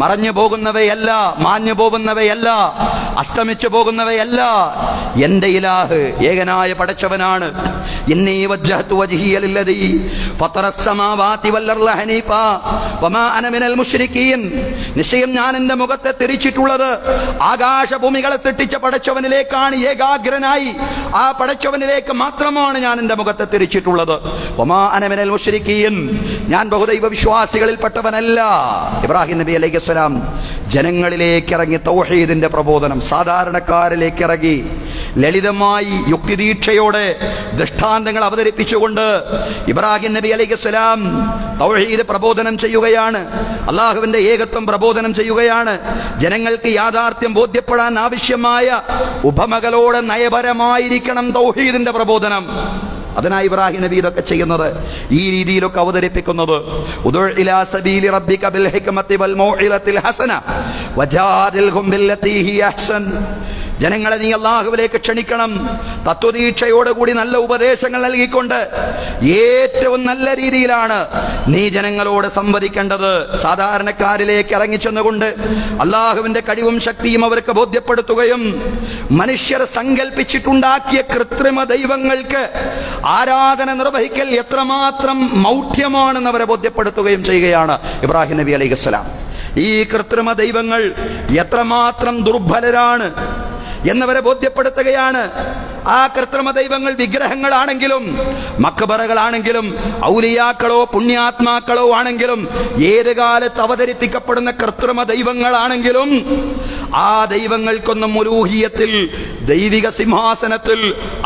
മറഞ്ഞു പോകുന്നവയല്ല, മാഞ്ഞു പോകുന്നവയല്ല, അസ്തമിച്ചു പോകുന്നവയല്ല. എന്റെ ഇലാഹ് ഏകനായ പടച്ചവനാണ്. ഇന്നി വജ്ജഹതു വജ്ഹിയ ലില്ലദീ ഫതറസ് സമാവാതി വൽ അർള ഹനീഫാ വമാ അന മിനൽ മുശ്രികീൻ. നിശ്ചയം ഞാൻ എന്റെ മുഖത്തെ തിരിച്ചിട്ടുള്ളത് ആകാശഭൂമികളെ സൃഷ്ടിച്ച പടച്ചവനിലേക്കാണ്. ഏകാഗ്രനായി ആ പടച്ചവനിലേക്ക് മാത്രമാണ് ഞാൻ എന്റെ മുഖത്തെ തിരിച്ചിട്ടുള്ളത്. വമാ അന മിനൽ മുശ്രികീൻ, ഞാൻ ബഹുദൈവ വിശ്വാസികളിൽപ്പെട്ടവനല്ല. ഇബ്രാഹിം നബി അലൈഹിസ്സലാം ജനങ്ങളിലേക്ക് ഇറങ്ങി തൗഹീദിന്റെ പ്രബോധനം, സാധാരണക്കാരിലേക്ക് ഇറങ്ങി ലളിതമായി യുക്തിദീക്ഷയോടെ ദൃഷ്ടാന്തങ്ങൾ അവതരിപ്പിച്ചുകൊണ്ട് ഇബ്രാഹിം നബി അലൈഹിസ്സലാം തൗഹീദ് പ്രബോധനം ചെയ്യുകയാണ്. അള്ളാഹുവിന്റെ ഏകത്വം പ്രബോധനം ചെയ്യുകയാണ്. ജനങ്ങൾക്ക് യാഥാർത്ഥ്യം ബോധ്യപ്പെടാൻ ആവശ്യമായ ഉപമകളോടെ നയപരമായിരിക്കണം തൗഹീദിന്റെ പ്രബോധനം. അതിനായി ഇബ്രാഹിം നബി ഇതൊക്കെ ചെയ്യുന്നത്, ഈ രീതിയിലൊക്കെ അവതരിപ്പിക്കുന്നത്. ഉദുഉ ഇലാ സബീലി റബ്ബിക ബിൽ ഹിക്മതി വൽ മൗഇലത്തിൽ ഹസന വജാദിൽഹും ബില്ലതി ഹിയ അഹ്സൻ. ജനങ്ങളെ നീ അല്ലാഹുവിലേക്ക് ക്ഷണിക്കണം, തത്വദീക്ഷയോടുകൂടി നല്ല ഉപദേശങ്ങൾ നൽകിക്കൊണ്ട് ഏറ്റവും നല്ല രീതിയിലാണ് നീ ജനങ്ങളോട് സംവദിക്കേണ്ടത്. സാധാരണക്കാരിലേക്ക് ഇറങ്ങിച്ചെന്നുകൊണ്ട് അല്ലാഹുവിന്റെ കഴിവും ശക്തിയും അവർക്ക് ബോധ്യപ്പെടുത്തുകയും മനുഷ്യർ സങ്കല്പിച്ചിട്ടുണ്ടാക്കിയ കൃത്രിമ ദൈവങ്ങൾക്ക് ആരാധന നിർവഹിക്കൽ എത്രമാത്രം മൗഢ്യമാണെന്ന് അവരെ ബോധ്യപ്പെടുത്തുകയും ചെയ്യുകയാണ് ഇബ്രാഹിം നബി അലൈഹിസ്സലാം. ഈ കൃത്രിമ ദൈവങ്ങൾ എത്രമാത്രം ദുർബലരാണ് എന്നവരെ ബോധ്യപ്പെടുത്തുകയാണ്. ആ കൃത്രിമ ദൈവങ്ങൾ വിഗ്രഹങ്ങളാണെങ്കിലും മക്ബറകളാണെങ്കിലും ഔലിയാക്കളോ പുണ്യാത്മാക്കളോ ആണെങ്കിലും ഏത് കാലത്ത് അവതരിപ്പിക്കപ്പെടുന്ന കൃത്രിമ ദൈവങ്ങളാണെങ്കിലും ആ ദൈവങ്ങൾക്കൊന്നും ഉലൂഹിയത്തിൽ, ദൈവിക സിംഹാസനത്തിൽ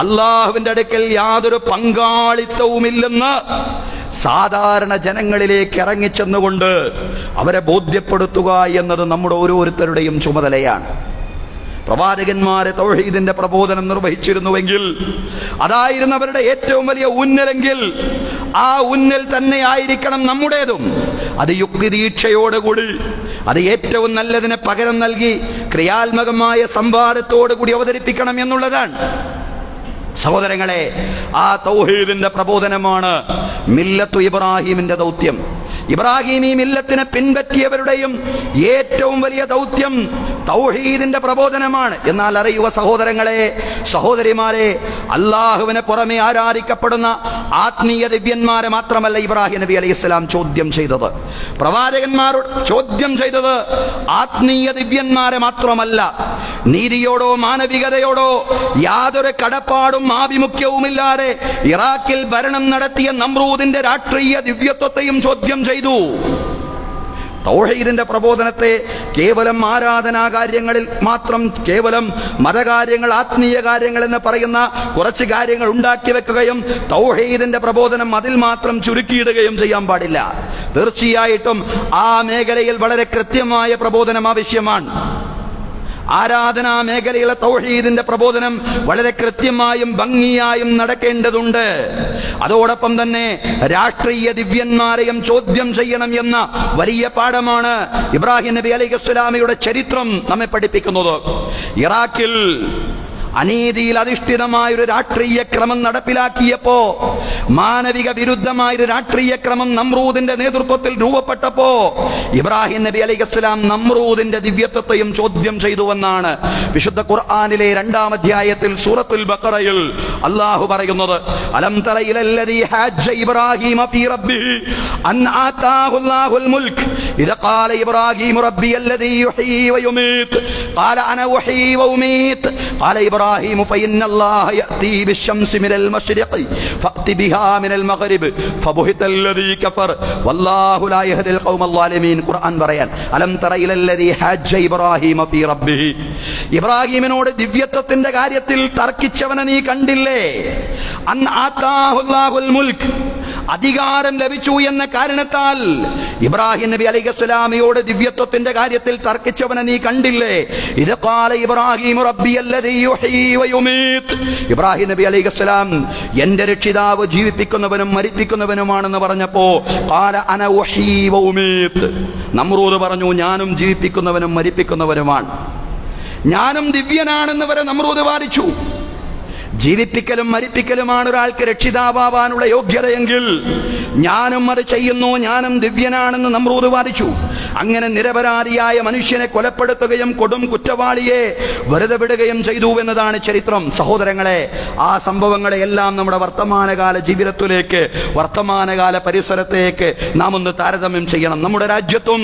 അല്ലാഹുവിന്റെ അടുക്കൽ യാതൊരു പങ്കാളിത്തവുമില്ലെന്ന് സാധാരണ ജനങ്ങളിലേക്ക് ഇറങ്ങിച്ചെന്നുകൊണ്ട് അവരെ ബോധ്യപ്പെടുത്തുക എന്നത് നമ്മുടെ ഓരോരുത്തരുടെയും ചുമതലയാണ്. പ്രവാചകന്മാരെ തൗഹീദിന്റെ പ്രബോധനം നിർവഹിച്ചിരുന്നുവെങ്കിൽ, അതായിരുന്നു അവരുടെ ഏറ്റവും വലിയ ഊന്നലെങ്കിൽ, ആ ഊന്നൽ തന്നെ ആയിരിക്കണം നമ്മുടേതും. അത് യുക്തിദീക്ഷയോടുകൂടി, അത് ഏറ്റവും നല്ലതിന് പകരം നൽകി ക്രിയാത്മകമായ സംവാദത്തോടുകൂടി അവതരിപ്പിക്കണം എന്നുള്ളതാണ്. സഹോദരങ്ങളെ, ആ തൗഹീദിന്റെ പ്രബോധനമാണ് മില്ലത്തു ഇബ്രാഹിമിന്റെ ദൗത്യം. ഇബ്രാഹിമി മില്ലത്തിനെ പിൻപറ്റിയവരുടെയും ഏറ്റവും വലിയ ദൗത്യം തൗഹീദിന്റെ പ്രബോധനമാണ്. എന്നാൽ അറിയുക സഹോദരങ്ങളെ, സഹോദരിമാരെ, അല്ലാഹുവിനെ പുറമെ ആരാധിക്കപ്പെടുന്ന ആത്മീയ ദിവ്യന്മാരെ മാത്രമല്ല ഇബ്രാഹിം നബി അലൈഹിസ്സലാം ചോദ്യം ചെയ്തത്. പ്രവാചകന്മാരോട് ചോദ്യം ചെയ്തത് ആത്മീയ ദിവ്യന്മാരെ മാത്രമല്ല, നീതിയോടോ മാനവികതയോടോ യാതൊരു കടപ്പാടും ആഭിമുഖ്യവുമില്ലാതെ ഇറാഖിൽ ഭരണം നടത്തിയ നമ്രൂദിന്റെ രാഷ്ട്രീയ ദിവ്യത്വത്തെയും ചോദ്യം ചെയ്തു. തൗഹീദിന്റെ പ്രബോധനത്തെ കേവലം ആരാധനാ കാര്യങ്ങളിൽ മാത്രം, കേവലം മതകാര്യങ്ങൾ, ആത്മീയ കാര്യങ്ങൾ എന്ന് പറയുന്ന കുറച്ച് കാര്യങ്ങൾ ഉണ്ടാക്കി വെക്കുകയും തൗഹീദിന്റെ പ്രബോധനം അതിൽ മാത്രം ചുരുക്കിയിടുകയും ചെയ്യാൻ പാടില്ല. തീർച്ചയായിട്ടും ആ മേഖലയിൽ വളരെ കൃത്യമായ പ്രബോധനം ആവശ്യമാണ്. ആരാധനാ മേഖലയിലെ തൗഹീദിന്റെ പ്രബോധനം വളരെ കൃത്യമായും ഭംഗിയായും നടക്കേണ്ടതുണ്ട്. അതോടൊപ്പം തന്നെ രാഷ്ട്രീയ ദിവ്യന്മാരെയും ചോദ്യം ചെയ്യണം എന്ന വലിയ പാഠമാണ് ഇബ്രാഹിം നബി അലൈഹിസ്സലാമയുടെ ചരിത്രം നമ്മെ പഠിപ്പിക്കുന്നത്. ഇറാഖിൽ അനീതിയിൽ അധിഷ്ഠിതമായൊരു രാഷ്ട്രീയ ക്രമം നടപ്പിലാക്കിയപ്പോ, മാനവിക വിരുദ്ധമായൊരു രാഷ്ട്രീയ ക്രമം നമ്രൂദിന്റെ നേതൃത്വത്തിൽ രൂപപ്പെട്ടപ്പോ ഇബ്രാഹിം നബി അലൈഹിസ്സലാം നമ്രൂദിന്റെ ദിവ്യത്വത്തെയും ചോദ്യം ചെയ്തുവെന്നാണ് വിശുദ്ധ ഖുർആനിലെ 2-ാം അധ്യായത്തിൽ സൂറത്തുൽ ബഖറയിൽ അല്ലാഹു പറയുന്നത്. അലം തറ ഇലല്ലദീ ഹജ്ജ ഇബ്രാഹീമ ഫീ റബ്ബിഹി അൻ ആതാഹു അല്ലാഹുൽ മുൽക് ഇദ ഖാല ഇബ്രാഹീമു റബ്ബിയല്ലദീ യുഹ്യീ വയുമീത് ഖാല അന ഉഹ്യീ വഉമീത് ഖാല ഇബ്രാഹീം فإن الله يأتي بالشمس من المشرق فأت بها من المغرب فبهت الذي كفر والله لا يهدي القوم الظالمين. ഖുർആൻ പറയാൻ അലം തറ ഇലല്ലദീ ഹജ്ജ ഇബ്രാഹീമ ഫീ റബ്ബിഹി, ഇബ്രാഹീമിനോട് ദിവ്യത്വത്തിന്റെ കാര്യത്തിൽ തർക്കിച്ചവനെ നീ കണ്ടില്ലേ? അൻ ആതാഹു അല്ലാഹുൽ മുൽക്, അധികാരം ലഭിച്ചു എന്ന കാരണത്താൽ ഇബ്രാഹിം നബി അലൈഹിസ്സലാമിയോട് ദിവ്യത്വത്തിന്റെ കാര്യത്തിൽ തർക്കിച്ചവനെ നീ കണ്ടില്ലേ? ഇത് ഖാല ഇബ്രാഹിം റബ്ബിയല്ലദീ യുഹ്യീ വയുമീത്, ഇബ്രാഹിം നബി അലൈഹിസ്സലാം എന്റെ രക്ഷിതാവ് ജീവിപ്പിക്കുന്നവനും മരിപ്പിക്കുന്നവനുമാണെന്ന് പറഞ്ഞപ്പോ ഖാല അന ഉഹ്യീ വഉമീത്, നമ്രൂദ് പറഞ്ഞു ഞാനും ജീവിപ്പിക്കുന്നവനും മരിപ്പിക്കുന്നവനുമാണ്, ഞാനും ദിവ്യനാണെന്ന് വരെ നമ്രൂദ് വാദിച്ചു. ജീവിപ്പിക്കലും മരിപ്പിക്കലുമാണ് ഒരാൾക്ക് രക്ഷിതാവാനുള്ള യോഗ്യതയെങ്കിൽ ഞാനും അത് ചെയ്യുന്നു, ഞാനും ദിവ്യനാണെന്ന് നമ്രൂദ് വാദിച്ചു. അങ്ങനെ നിരപരാധിയായ മനുഷ്യനെ കൊലപ്പെടുത്തുകയും കൊടും കുറ്റവാളിയെ വെറുതെ വിടുകയും ചെയ്തു എന്നതാണ് ചരിത്രം. സഹോദരങ്ങളെ, ആ സംഭവങ്ങളെ എല്ലാം നമ്മുടെ വർത്തമാനകാല ജീവിതത്തിലേക്ക്, വർത്തമാനകാല പരിസരത്തേക്ക് നാം ഒന്ന് താരതമ്യം ചെയ്യണം. നമ്മുടെ രാജ്യത്തും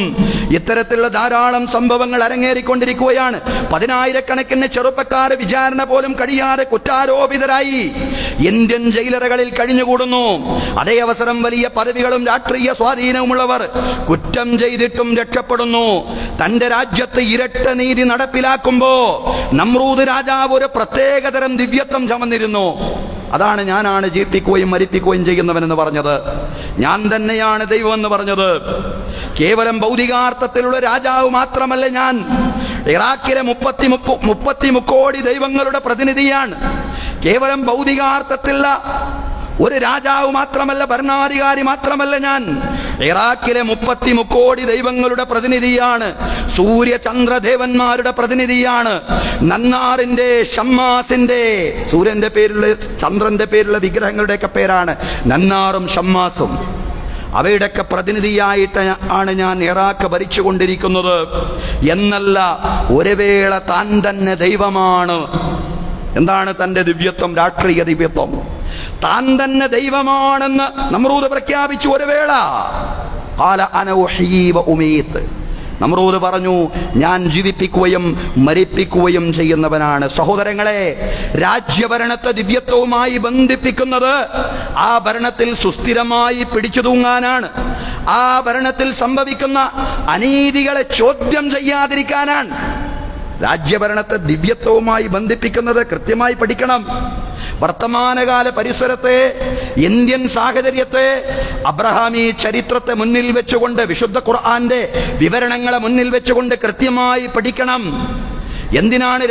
ഇത്തരത്തിലുള്ള ധാരാളം സംഭവങ്ങൾ അരങ്ങേറിക്കൊണ്ടിരിക്കുകയാണ്. 10,000-കണക്കിന് ചെറുപ്പക്കാർ വിചാരണ പോലും കഴിയാതെ കുറ്റാരോപിതരായി ഇന്ത്യൻ ജയിലറകളിൽ കഴിഞ്ഞുകൂടുന്നു. അതേ അവസരം വലിയ പദവികളും രാഷ്ട്രീയ സ്വാധീനവുമുള്ളവർ കുറ്റം ചെയ്തിട്ടും രക്ഷപ്പെടുന്നു. തന്റെ രാജ്യത്ത് ഇരട്ട നീതി നടപ്പിലാക്കുമ്പോ നമ്രൂദ് രാജാവ് ഒരു പ്രത്യേകതരം ദിവ്യത്വം ചമന്നിരുന്നു. അതാണ് ഞാനാണ് ജീവിപ്പിക്കുകയും മരിപ്പിക്കുകയും ചെയ്യുന്നവനെന്ന് പറഞ്ഞത്, ഞാൻ തന്നെയാണ് ദൈവം എന്ന് പറഞ്ഞത്. കേവലം ഭൗതികാർത്ഥത്തിലുള്ള രാജാവ് മാത്രമല്ല ഞാൻ, ഇറാഖിലെ 33 കോടി ദൈവങ്ങളുടെ പ്രതിനിധിയാണ്. കേവലം ഭൗതികാർത്ഥത്തിലുള്ള ഒരു രാജാവ് മാത്രമല്ല, ഭരണാധികാരി മാത്രമല്ല, ഞാൻ ഇറാഖിലെ 33 കോടി ദൈവങ്ങളുടെ പ്രതിനിധിയാണ്. സൂര്യചന്ദ്രദേവന്മാരുടെ പ്രതിനിധിയാണ്. നന്നാറിന്റെ, ഷമ്മാസിന്റെ, സൂര്യന്റെ പേരുള്ള, ചന്ദ്രന്റെ പേരുള്ള വിഗ്രഹങ്ങളുടെയൊക്കെ പേരാണ് നന്നാറും ഷമ്മാസും. അവയുടെയൊക്കെ പ്രതിനിധിയായിട്ട് ആണ് ഞാൻ ഇറാഖ് ഭരിച്ചുകൊണ്ടിരിക്കുന്നത് എന്നല്ല, ഒരു വേള താൻ തന്നെ ദൈവമാണ്. എന്താണ് തന്റെ ദിവ്യത്വം? രാഷ്ട്രീയ ദിവ്യത്വം. താൻ തന്നെ ദൈവമാണെന്ന് നമ്രൂദ് പ്രഖ്യാപിച്ചു. ഒരു വേള ഖാല അന ഉഹ്യീ വ ഉമീത്ത്, നമ്രൂദ് പറഞ്ഞു, ഞാൻ ജീവിപ്പിക്കുകയും മരിപ്പിക്കുകയും ചെയ്യുന്നവനാണ്. സഹോദരങ്ങളെ, രാജ്യഭരണത്തെ ദിവ്യത്വവുമായി ബന്ധിപ്പിക്കുന്നത് ആ ഭരണത്തിൽ സുസ്ഥിരമായി പിടിച്ചു തൂങ്ങാനാണ്. ആ ഭരണത്തിൽ സംഭവിക്കുന്ന അനീതികളെ ചോദ്യം ചെയ്യാതിരിക്കാനാണ്. രാജ്യഭരണത്തെ ദിവ്യത്വവുമായി ബന്ധിപ്പിക്കുന്നത് കൃത്യമായി പഠിക്കണം. വർത്തമാനകാല പരിസരത്തെ, ഇന്ത്യൻ സാഹചര്യത്തെ, അബ്രഹാമി ചരിത്രത്തെ മുന്നിൽ വെച്ചുകൊണ്ട്, വിശുദ്ധ ഖുർആന്റെ വിവരണങ്ങളെ മുന്നിൽ വെച്ചുകൊണ്ട് കൃത്യമായി പഠിക്കണം. എന്തിനാണ്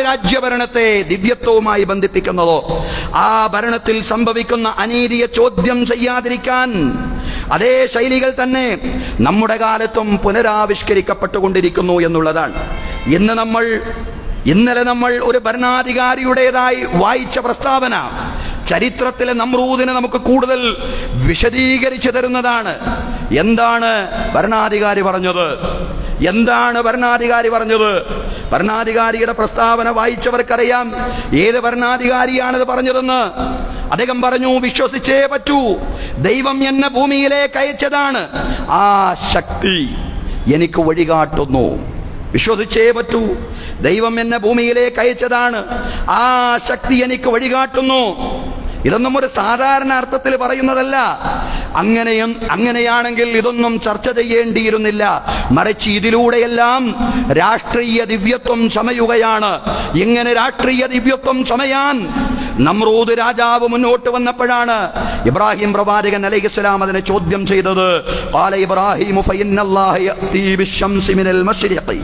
രാജ്യഭരണത്തെ ദിവ്യത്വവുമായി ബന്ധിപ്പിക്കുന്നതോ ആ ഭരണത്തിൽ സംഭവിക്കുന്ന അനീതിയെ ചോദ്യം ചെയ്യാതിരിക്കാൻ. അതേ ശൈലികൾ തന്നെ നമ്മുടെ കാലത്തും പുനരാവിഷ്കരിക്കപ്പെട്ടുകൊണ്ടിരിക്കുന്നു എന്നുള്ളതാണ്. ഇന്നലെ നമ്മൾ ഒരു ഭരണാധികാരിയുടേതായി വായിച്ച പ്രസ്താവന ചരിത്രത്തിലെ നമ്രൂദിനെ നമുക്ക് കൂടുതൽ വിശദീകരിച്ചു തരുന്നതാണ്. എന്താണ് ഭരണാധികാരി പറഞ്ഞത്? ഭരണാധികാരിയുടെ പ്രസ്താവന വായിച്ചവർക്കറിയാം ഏത് ഭരണാധികാരിയാണത് പറഞ്ഞതെന്ന്. അദ്ദേഹം പറഞ്ഞു, വിശ്വസിച്ചേ പറ്റൂ, ദൈവം എന്നെ ഭൂമിയിലേക്ക് അയച്ചതാണ്, ആ ശക്തി എനിക്ക് വഴികാട്ടുന്നു. വിശ്വസിച്ചേ പറ്റൂ, ദൈവം എന്നെ ഭൂമിയിലേക്ക് അയച്ചതാണ്, ആ ശക്തി എനിക്ക് വഴികാട്ടുന്നു. ഇതൊന്നും ഒരു സാധാരണ അർത്ഥത്തിൽ പറയുന്നതല്ല. അങ്ങനെയാണെങ്കിൽ ഇതൊന്നും ചർച്ച ചെയ്യേണ്ടിയിരുന്നില്ല. മറിച്ച് ഇതിലൂടെയെല്ലാം രാഷ്ട്രീയ ദിവ്യത്വം ചമയുകയാണ്. ഇങ്ങനെ രാഷ്ട്രീയ ദിവ്യത്വം ചമയാൻ നമ്രൂദ് രാജാവ് മുന്നോട്ട് വന്നപ്പോഴാണ് ഇബ്രാഹിം പ്രവാചകൻ അലൈഹിസ്സലാം അതിനെ ചോദ്യം ചെയ്തത്. ഖാല ഇബ്രാഹിം ഫഇന്നല്ലാഹ യഅതി ബിശ്ശംസി മിനൽ മശ്രിഖി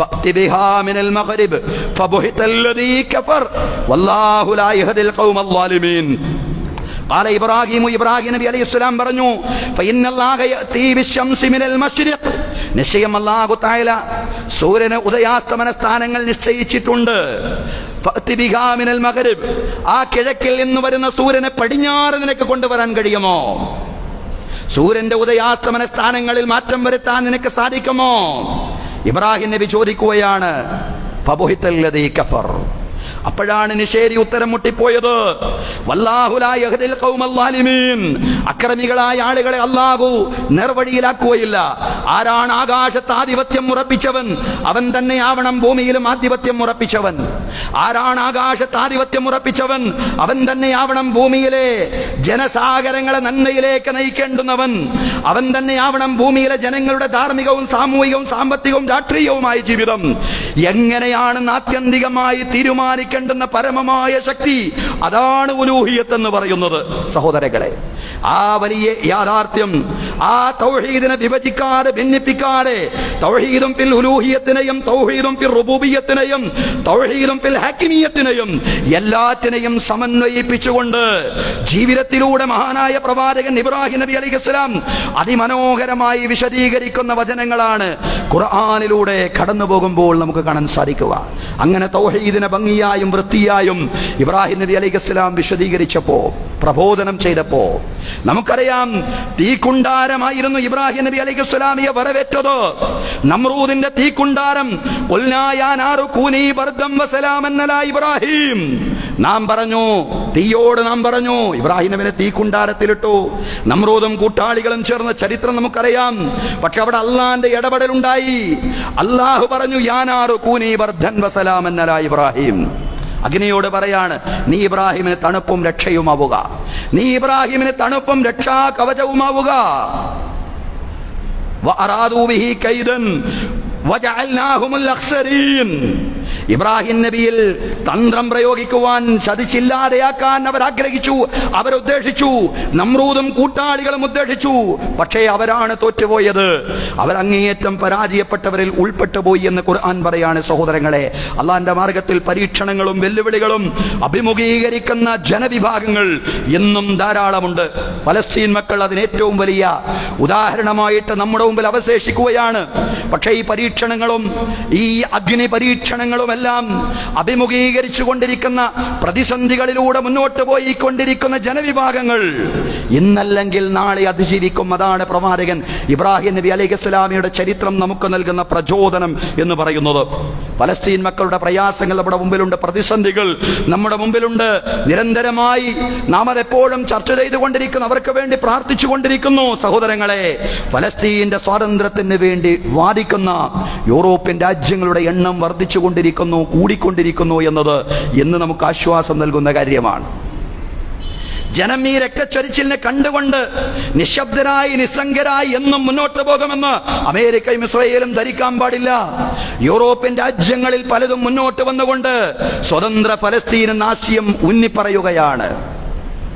ഫഅതി ബിഹാ മിനൽ മഗ്രിബ് ഫബുഹിതല്ലദീ കഫർ വല്ലാഹു ലാ യഹ്ദിൽ ഖൗമൽ ളാലിമീൻ. ഖാല ഇബ്രാഹിം നബി അലൈഹിസ്സലാം പറഞ്ഞു, ഫഇന്നല്ലാഹ യഅതി ബിശ്ശംസി മിനൽ മശ്രിഖ്, നിശ്ചയം അല്ലാഹു തആല സൂര്യന് ഉദയാസ്തമന സ്ഥാനങ്ങൾ നിശ്ചയിച്ചിട്ടുണ്ട്. ഫഅതി ബിഹാ മിനൽ മഗ്രിബ്, ആ കിഴക്കിൽ നിന്ന് വരുന്ന സൂര്യനെ പടിഞ്ഞാറ് നിനക്ക് കൊണ്ടുവരാൻ കഴിയുമോ? സൂര്യന്റെ ഉദയാസ്തമന സ്ഥാനങ്ങളിൽ മാറ്റം വരുത്താൻ നിനക്ക് സാധിക്കുമോ? ഇബ്രാഹിം നബി ചോദിക്കുകയാണ്. ഫബുഹിതല്ലദീ കഫർ, അപ്പോഴാണ് നിഷേധി ഉത്തരം മുട്ടിപ്പോയത്. വല്ലാഹു ലാ യഹ്ദിൽ ഖൗമൽ ളാലിമീൻ, അക്രമികളായ ആളുകളെ അല്ലാഹു നേർവഴിയിലാക്കുകയില്ല. ആരാണ് ആകാശത്ത് ആധിപത്യം ഉറപ്പിച്ചവൻ അവൻ തന്നെ ആവണം ഭൂമിയിലും ആധിപത്യം ഉറപ്പിച്ചവൻ. ആരാണ് ആകാശത്ത് ആധിപത്യം ഉറപ്പിച്ചവൻ അവൻ തന്നെ ആവണം ഭൂമിയിലെ ജനസാഗരങ്ങളെ നന്മയിലേക്ക് നയിക്കേണ്ടുന്നവൻ. അവൻ തന്നെ ആവണം ഭൂമിയിലെ ജനങ്ങളുടെ ധാർമ്മികവും സാമൂഹികവും സാമ്പത്തികവും രാഷ്ട്രീയവുമായ ജീവിതം എങ്ങനെയാണെന്ന് ആത്യന്തികമായി തീരുമാനിക്കേണ്ടുന്ന പരമമായ ശക്തി, അതാണ് ഉലൂഹിയത്ത് എന്ന് പറയുന്നത്. സഹോദരങ്ങളെ, ആ വലിയ യാഥാർത്ഥ്യം, ആ തൗഹീദിനെ വിഭജിക്കാതെ ഭിന്നിപ്പിക്കാതെ തൗഹീദും ഫിൽ ഉലൂഹിയത്തിനെയും തൗഹീദും ഫിൽ റുബൂബിയ്യത്തിനെയും തൗഹീദും ഫിൽ ഹക്കിമിയ്യത്തിനെയും എല്ലാറ്റിനെയും സമന്വയിപ്പിച്ചുകൊണ്ട് ജീവിതത്തിലൂടെ മഹാനായ പ്രവാചകൻ ഇബ്രാഹിം നബി അലൈഹിസ്സലാം അതിമനോഹരമായി വിശദീകരിക്കുന്ന വചനങ്ങളാണ് ഖുർആനിലൂടെ കടന്നു പോകുമ്പോൾ നമുക്ക് കാണാൻ സാധിക്കുക. അങ്ങനെ തൗഹീദിനെ ഭംഗിയായും വൃത്തിയായും ഇബ്രാഹിം നബി അലൈഹിസ്സലാം വിശദീകരിച്ചപ്പോ, പ്രബോധനം ചെയ്തപ്പോ നമുക്കറിയാം തീക്കുണ്ടാരമായിരുന്നു ഇബ്രാഹിം നബി അലൈഹിസ്സലാമിയെ വരവേറ്റത്. നമ്രൂദിന്റെ തീക്കുണ്ടാരം, ഇബ്രാഹിം, നാം പറഞ്ഞു, തീയോട് നാം പറഞ്ഞു ഇബ്രാഹിം നബിനെ തീക്കുണ്ടാരത്തിലിട്ടു. നമ്രൂദും കൂട്ടാളികളും ചേർന്ന ചരിത്രം നമുക്കറിയാം. പക്ഷെ അവിടെ അള്ളാന്റെ ഇടപെടലുണ്ടായി. അള്ളാഹു പറഞ്ഞു, യാനാറു കൂനി ബർദൻ വസലാമൻ അലാ ഇബ്രാഹിം. അഗ്നിയോട് പറയാണ്, നീ ഇബ്രാഹിമിന് തണുപ്പും രക്ഷയുമാവുക, നീ ഇബ്രാഹിമിന് തണുപ്പും രക്ഷാ കവചവുമാവുക. വഅറാദൂ ബിഹി കൈദൻ വജഅൽനാഹുമുൽ അഖ്സരീൻ. ഇബ്രാഹിം നബിയിൽ തന്ത്രം പ്രയോഗിക്കുവാൻ, ചതിച്ചില്ലാതെയാക്കാൻ അവർ ആഗ്രഹിച്ചു, അവരുദ്ദേശിച്ചു. നമ്രൂദും കൂട്ടാളികളും ഉദ്ദേശിച്ചു. പക്ഷേ അവരാണ് തോറ്റുപോയത്. അവർ അങ്ങേയറ്റം പരാജയപ്പെട്ടവരിൽ ഉൾപ്പെട്ടുപോയി എന്ന് ഖുർആൻ പറയാണ്. സഹോദരങ്ങളെ, അള്ളാന്റെ മാർഗത്തിൽ പരീക്ഷണങ്ങളും വെല്ലുവിളികളും അഭിമുഖീകരിക്കുന്ന ജനവിഭാഗങ്ങൾ ഇന്നും ധാരാളമുണ്ട്. ഫലസ്തീൻ മക്കൾ അതിന് ഏറ്റവും വലിയ ഉദാഹരണമായിട്ട് നമ്മുടെ മുമ്പിൽ അവശേഷിക്കുകയാണ്. പക്ഷേ ഈ പരീക്ഷണങ്ങളും ഈ അഗ്നി പരീക്ഷണങ്ങളും എല്ലാം അഭിമുഖീകരിച്ചു കൊണ്ടിരിക്കുന്ന, പ്രതിസന്ധികളിലൂടെ മുന്നോട്ട് പോയിക്കൊണ്ടിരിക്കുന്ന ജനവിഭാഗങ്ങൾ ഇന്നല്ലെങ്കിൽ നാളെ അതിജീവിക്കും. അതാണ് പ്രവാചകൻ ഇബ്രാഹിം നബി അലൈഹിസ്സലാമിയുടെ ചരിത്രം നമുക്ക് നൽകുന്ന പ്രചോദനം എന്ന് പറയുന്നത്. ഫലസ്തീൻ മക്കളുടെ പ്രയാസങ്ങൾ നമ്മുടെ മുമ്പിലുണ്ട്, പ്രതിസന്ധികൾ നമ്മുടെ മുമ്പിലുണ്ട്. നിരന്തരമായി നാം അതെപ്പോഴും ചർച്ച ചെയ്തുകൊണ്ടിരിക്കുന്നു, അവർക്ക് വേണ്ടി പ്രാർത്ഥിച്ചു കൊണ്ടിരിക്കുന്നു. സഹോദരങ്ങളെ, ഫലസ്തീന്റെ സ്വാതന്ത്ര്യത്തിന് വേണ്ടി വാദിക്കുന്ന യൂറോപ്യൻ രാജ്യങ്ങളുടെ എണ്ണം വർദ്ധിച്ചുകൊണ്ടിരിക്കുന്നു, കൂടിക്കൊണ്ടിരിക്കുന്നു എന്നത് ഇന്ന് നമുക്ക് ആശ്വാസം നൽകുന്ന കാര്യമാണ്. ജനം ഈ രക്തച്ചൊരിച്ചിലിനെ കണ്ടുകൊണ്ട് നിശബ്ദരായി, നിസ്സംഗരായി എന്നും മുന്നോട്ട് പോകുമെന്ന് അമേരിക്കയും ഇസ്രയേലും ധരിക്കാൻ പാടില്ല. യൂറോപ്യൻ രാജ്യങ്ങളിൽ പലതും മുന്നോട്ട് വന്നുകൊണ്ട് സ്വതന്ത്ര ഫലസ്തീൻ എന്ന ആശയം ഉന്നിപ്പറയുകയാണ്.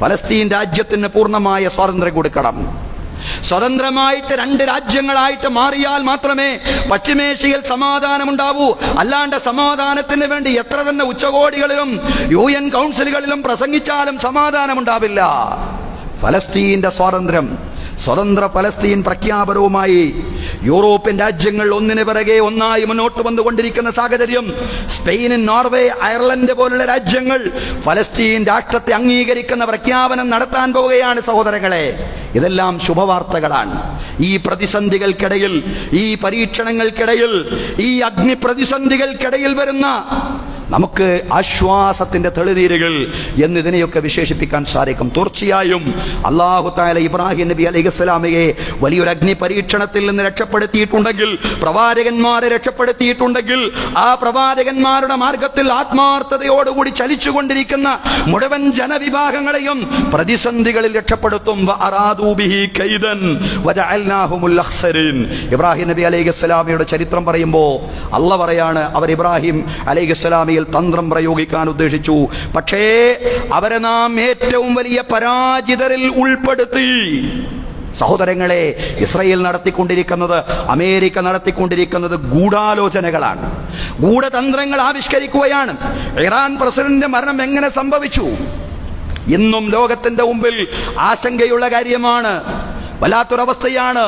ഫലസ്തീൻ രാജ്യത്തിന് പൂർണ്ണമായ സ്വാതന്ത്ര്യം കൊടുക്കണം. സ്വതന്ത്രമായിട്ട് രണ്ട് രാജ്യങ്ങളായിട്ട് മാറിയാൽ മാത്രമേ പശ്ചിമേഷ്യയിൽ സമാധാനമുണ്ടാവൂ. അല്ലാണ്ട് സമാധാനത്തിന് വേണ്ടി എത്ര തന്നെ ഉച്ചകോടികളിലും UN കൗൺസിലുകളിലും പ്രസംഗിച്ചാലും സമാധാനമുണ്ടാവില്ല. ഫലസ്തീന്റെ സ്വാതന്ത്ര്യം, സ്വതന്ത്ര ഫലസ്തീൻ പ്രഖ്യാപനവുമായി യൂറോപ്യൻ രാജ്യങ്ങൾ ഒന്നിനു പിറകെ ഒന്നായി മുന്നോട്ട് വന്നുകൊണ്ടിരിക്കുന്ന സാഹചര്യം. സ്പെയിൻ, നോർവേ, അയർലൻഡ് പോലുള്ള രാജ്യങ്ങൾ ഫലസ്തീൻ രാഷ്ട്രത്തെ അംഗീകരിക്കുന്ന പ്രഖ്യാപനം നടത്താൻ പോവുകയാണ്. സഹോദരങ്ങളെ, ഇതെല്ലാം ശുഭവാർത്തകളാണ്. ഈ പ്രതിസന്ധികൾക്കിടയിൽ, ഈ പരീക്ഷണങ്ങൾക്കിടയിൽ, ഈ അഗ്നി പ്രതിസന്ധികൾക്കിടയിൽ വരുന്ന നമുക്ക് ആശ്വാസത്തിന്റെ തെളിനീരുകൾ എന്നിതിനെയൊക്കെ വിശേഷിപ്പിക്കാൻ സാധിക്കും. തീർച്ചയായും അല്ലാഹു തആല ഇബ്രാഹിം നബി അലൈഹിസ്സലാമയെ വലിയൊരു അഗ്നി പരീക്ഷണത്തിൽ നിന്ന് രക്ഷപ്പെടുത്തിയിട്ടുണ്ടെങ്കിൽ, പ്രവാചകന്മാരെ രക്ഷപ്പെടുത്തിയിട്ടുണ്ടെങ്കിൽ, ആ പ്രവാചകന്മാരുടെ മാർഗത്തിൽ ആത്മാർത്ഥതയോടുകൂടി ചലിച്ചുകൊണ്ടിരിക്കുന്ന മുഴുവൻ ജനവിഭാഗങ്ങളെയും പ്രതിസന്ധികളിൽ രക്ഷപ്പെടുത്തും. ഇബ്രാഹിം നബി അലൈഹിസ്സലാമയുടെ ചരിത്രം പറയുമ്പോൾ അല്ലാഹ് പറയാണ്, അവർ ഇബ്രാഹിം അലൈഹിസ്സലാമയെ തന്ത്രം പ്രയോഗിക്കാൻ ഉദ്ദേശിച്ചു. പക്ഷേ അവരെ നാം ഏറ്റവും വലിയ പരാജിതരിൽ ഉൾപ്പെടുത്തി. സഹോദരങ്ങളെ, ഇസ്രയേൽ നടത്തിക്കൊണ്ടിരിക്കുന്നത്, അമേരിക്ക നടത്തിക്കൊണ്ടിരിക്കുന്നത് ഗൂഢാലോചനകളാണ്, ഗൂഢതന്ത്രങ്ങൾ ആവിഷ്കരിക്കുകയാണ്. ഇറാൻ പ്രസിഡന്റിന്റെ മരണം എങ്ങനെ സംഭവിച്ചു? ഇന്നും ലോകത്തിന്റെ മുമ്പിൽ ആശങ്കയുള്ള കാര്യമാണ്, വല്ലാത്തൊരവസ്ഥയാണ്.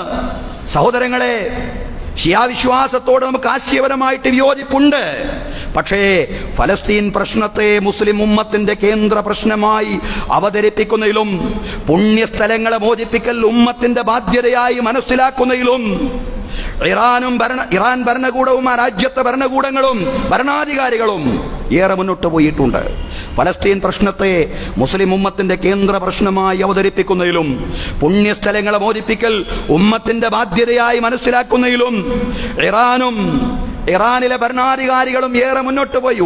സഹോദരങ്ങളെ, ഷിയാ വിശ്വാസത്തോട് നമുക്ക് ആശയപരമായിട്ട് വിയോജിപ്പുണ്ട്. പക്ഷേ ഫലസ്തീൻ പ്രശ്നത്തെ മുസ്ലിം ഉമ്മത്തിന്റെ കേന്ദ്ര പ്രശ്നമായി അവതരിപ്പിക്കുന്നതിലും, പുണ്യസ്ഥലങ്ങളെ മോചിപ്പിക്കൽ ഉമ്മത്തിന്റെ ബാധ്യതയായി മനസ്സിലാക്കുന്നതിലും ഇറാൻ ഭരണകൂടവും ആ രാജ്യത്തെ ഭരണകൂടങ്ങളും ഭരണാധികാരികളും ഏറെ മുന്നോട്ട് പോയിട്ടുണ്ട്. ഫലസ്തീൻ പ്രശ്നത്തെ മുസ്ലിം ഉമ്മത്തിന്റെ കേന്ദ്ര പ്രശ്നമായി അവതരിപ്പിക്കുന്നതിലും, പുണ്യസ്ഥലങ്ങളെ മോചിപ്പിക്കൽ ഉമ്മത്തിന്റെ ബാധ്യതയായി മനസ്സിലാക്കുന്നതിലും ഇറാനിലെ ഭരണാധികാരികളും ഏറെ മുന്നോട്ട് പോയി.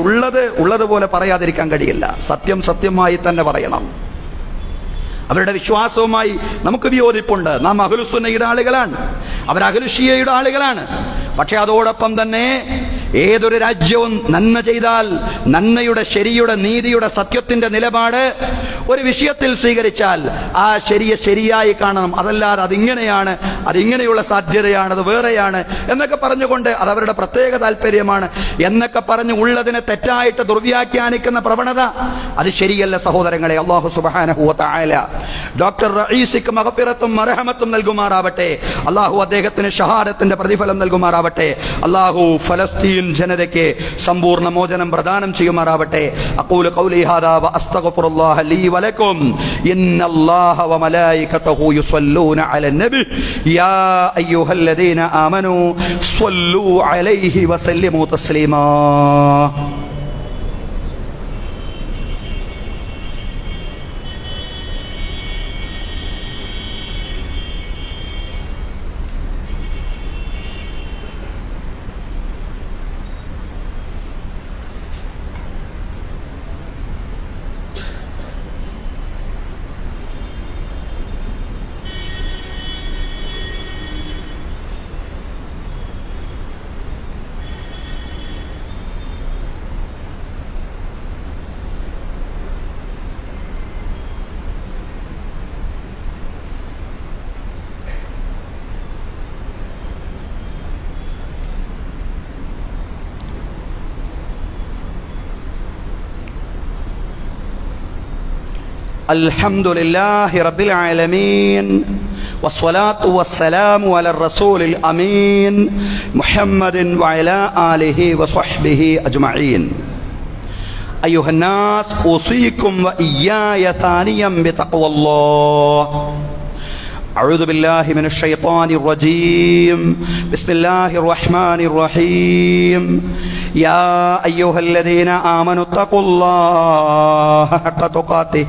ഉള്ളതുപോലെ പറയാതിരിക്കാൻ കഴിയില്ല. സത്യം സത്യമായി തന്നെ പറയണം. അവരുടെ വിശ്വാസവുമായി നമുക്ക് വിയോജിപ്പുണ്ട്. നാം അഹ്ലുസുന്നയുടെ ആളുകളാണ്, അവർ അഹ്ലുഷിയയുടെ ആളുകളാണ്. പക്ഷെ അതോടൊപ്പം തന്നെ ഏതൊരു രാജ്യവും നന്മ ചെയ്താൽ നന്മയുടെ, ശരിയുടെ, നീതിയുടെ, സത്യത്തിന്റെ നിലപാട് ഒരു വിഷയത്തിൽ സ്വീകരിച്ചാൽ ആ ശരിയെ ശരിയായി കാണണം. അതല്ലാതെ അതിങ്ങനെയാണ്, അതിങ്ങനെയുള്ള സാധ്യതയാണ്, അത് വേറെയാണ് എന്നൊക്കെ പറഞ്ഞുകൊണ്ട് അതവരുടെ പ്രത്യേക താല്പര്യമാണ് എന്നൊക്കെ പറഞ്ഞ് ഉള്ളതിനെ തെറ്റായിട്ട് ദുർവ്യാഖ്യാനിക്കുന്ന പ്രവണത അത് ശരിയല്ല സഹോദരങ്ങളെ. അല്ലാഹു സുബ്ഹാനഹു വ തആല ഡോക്ടർ റഈസിക്ക് മഗ്ഫിറത്തും മർഹമത്തും നൽകുമാറാവട്ടെ. അല്ലാഹു അദ്ദേഹത്തിന് ഷഹാദത്തിന്റെ പ്രതിഫലം നൽകുമാറാവട്ടെ. അല്ലാഹു ഫലസ്തീൻ ജനതയ്ക്ക് സമ്പൂർണ്ണ മോചനം പ്രദാനം ചെയ്യുമാറാവട്ടെ. അഖൂലു ഖൗലി ഹാദാ വ അസ്തഗ്ഫിറുല്ലാഹ ലീ വലക്കും. ഇന്നല്ലാഹ വ മലായികതഹു യുസല്ലൂന അലൻ നബി യാ അയ്യുഹല്ലദീന ആമനൂ സ്വല്ലൂ അലൈഹി വസല്ലിമൂ തസ്ലീമാ. അൽഹംദുലില്ലാഹി റബ്ബിൽ ആലമീൻ വസ്സലാത്തു വസ്സലാമു അലർ റസൂലിൽ അമീൻ മുഹമ്മദിൻ വഅലാ ആലിഹി വസ്വഹ്ബിഹി അജ്മഈൻ. അയ്യുഹന്നാസ് ഉസീകും വഇയ്യായ താനിയം ബിതഖ്വല്ലാഹ്. أعوذ بالله من الشيطان الرجيم. بسم الله الرحمن الرحيم. يا أيها الذين آمنوا اتقوا الله حق تقاته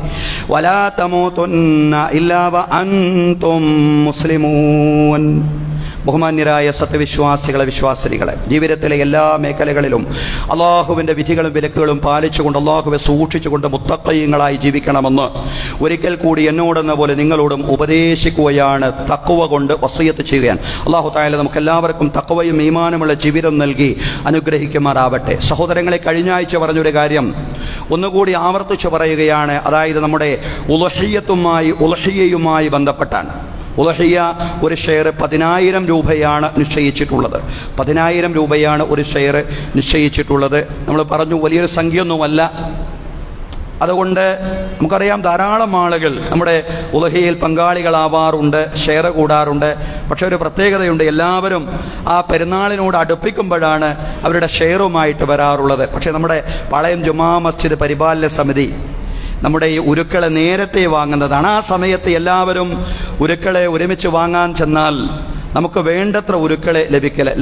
ولا تموتن إلا وأنتم مسلمون. ബഹുമാന്യരായ സത്യവിശ്വാസികളെ, വിശ്വാസിനികളെ, ജീവിതത്തിലെ എല്ലാ മേഖലകളിലും അള്ളാഹുവിൻ്റെ വിധികളും വിലക്കുകളും പാലിച്ചുകൊണ്ട് അള്ളാഹുവെ സൂക്ഷിച്ചുകൊണ്ട് മുത്തഖീങ്ങളായി ജീവിക്കണമെന്ന് ഒരിക്കൽ കൂടി എന്നോടെന്ന പോലെ നിങ്ങളോടും ഉപദേശിക്കുകയാണ്. തഖ്വ കൊണ്ട് വസിയത്ത് ചെയ്യുകയാണ്. അള്ളാഹു തആല നമുക്ക് എല്ലാവർക്കും തഖ്വയും ഈമാനുമുള്ള ജീവിതം നൽകി അനുഗ്രഹിക്കുമാറാവട്ടെ. സഹോദരങ്ങളെ, കഴിഞ്ഞ ആഴ്ച പറഞ്ഞൊരു കാര്യം ഒന്നുകൂടി ആവർത്തിച്ചു പറയുകയാണ്. അതായത് നമ്മുടെ ഉളഹിയയുമായി ബന്ധപ്പെട്ടാണ്. ഉളഹിയ ഒരു ഷെയർ 10,000 രൂപയാണ് നിശ്ചയിച്ചിട്ടുള്ളത്. 10,000 രൂപയാണ് ഒരു ഷെയർ നിശ്ചയിച്ചിട്ടുള്ളത്. നമ്മൾ പറഞ്ഞു വലിയൊരു സംഖ്യയൊന്നുമല്ല. അതുകൊണ്ട് നമുക്കറിയാം ധാരാളം ആളുകൾ നമ്മുടെ ഉളഹിയയിൽ പങ്കാളികളാവാറുണ്ട്, ഷെയർ കൂടാറുണ്ട്. പക്ഷെ ഒരു പ്രത്യേകതയുണ്ട്, എല്ലാവരും ആ പെരുന്നാളിനോട് അടുപ്പിക്കുമ്പോഴാണ് അവരുടെ ഷെയറുമായിട്ട് വരാറുള്ളത്. പക്ഷേ നമ്മുടെ പാളയം ജുമാ മസ്ജിദ് പരിപാലന സമിതി നമ്മുടെ ഈ ഉരുക്കളെ നേരത്തെ വാങ്ങുന്നതാണ്. ആ സമയത്ത് എല്ലാവരും ഉരുക്കളെ ഒരുമിച്ച് വാങ്ങാൻ ചെന്നാൽ നമുക്ക് വേണ്ടത്ര ഉരുക്കളെ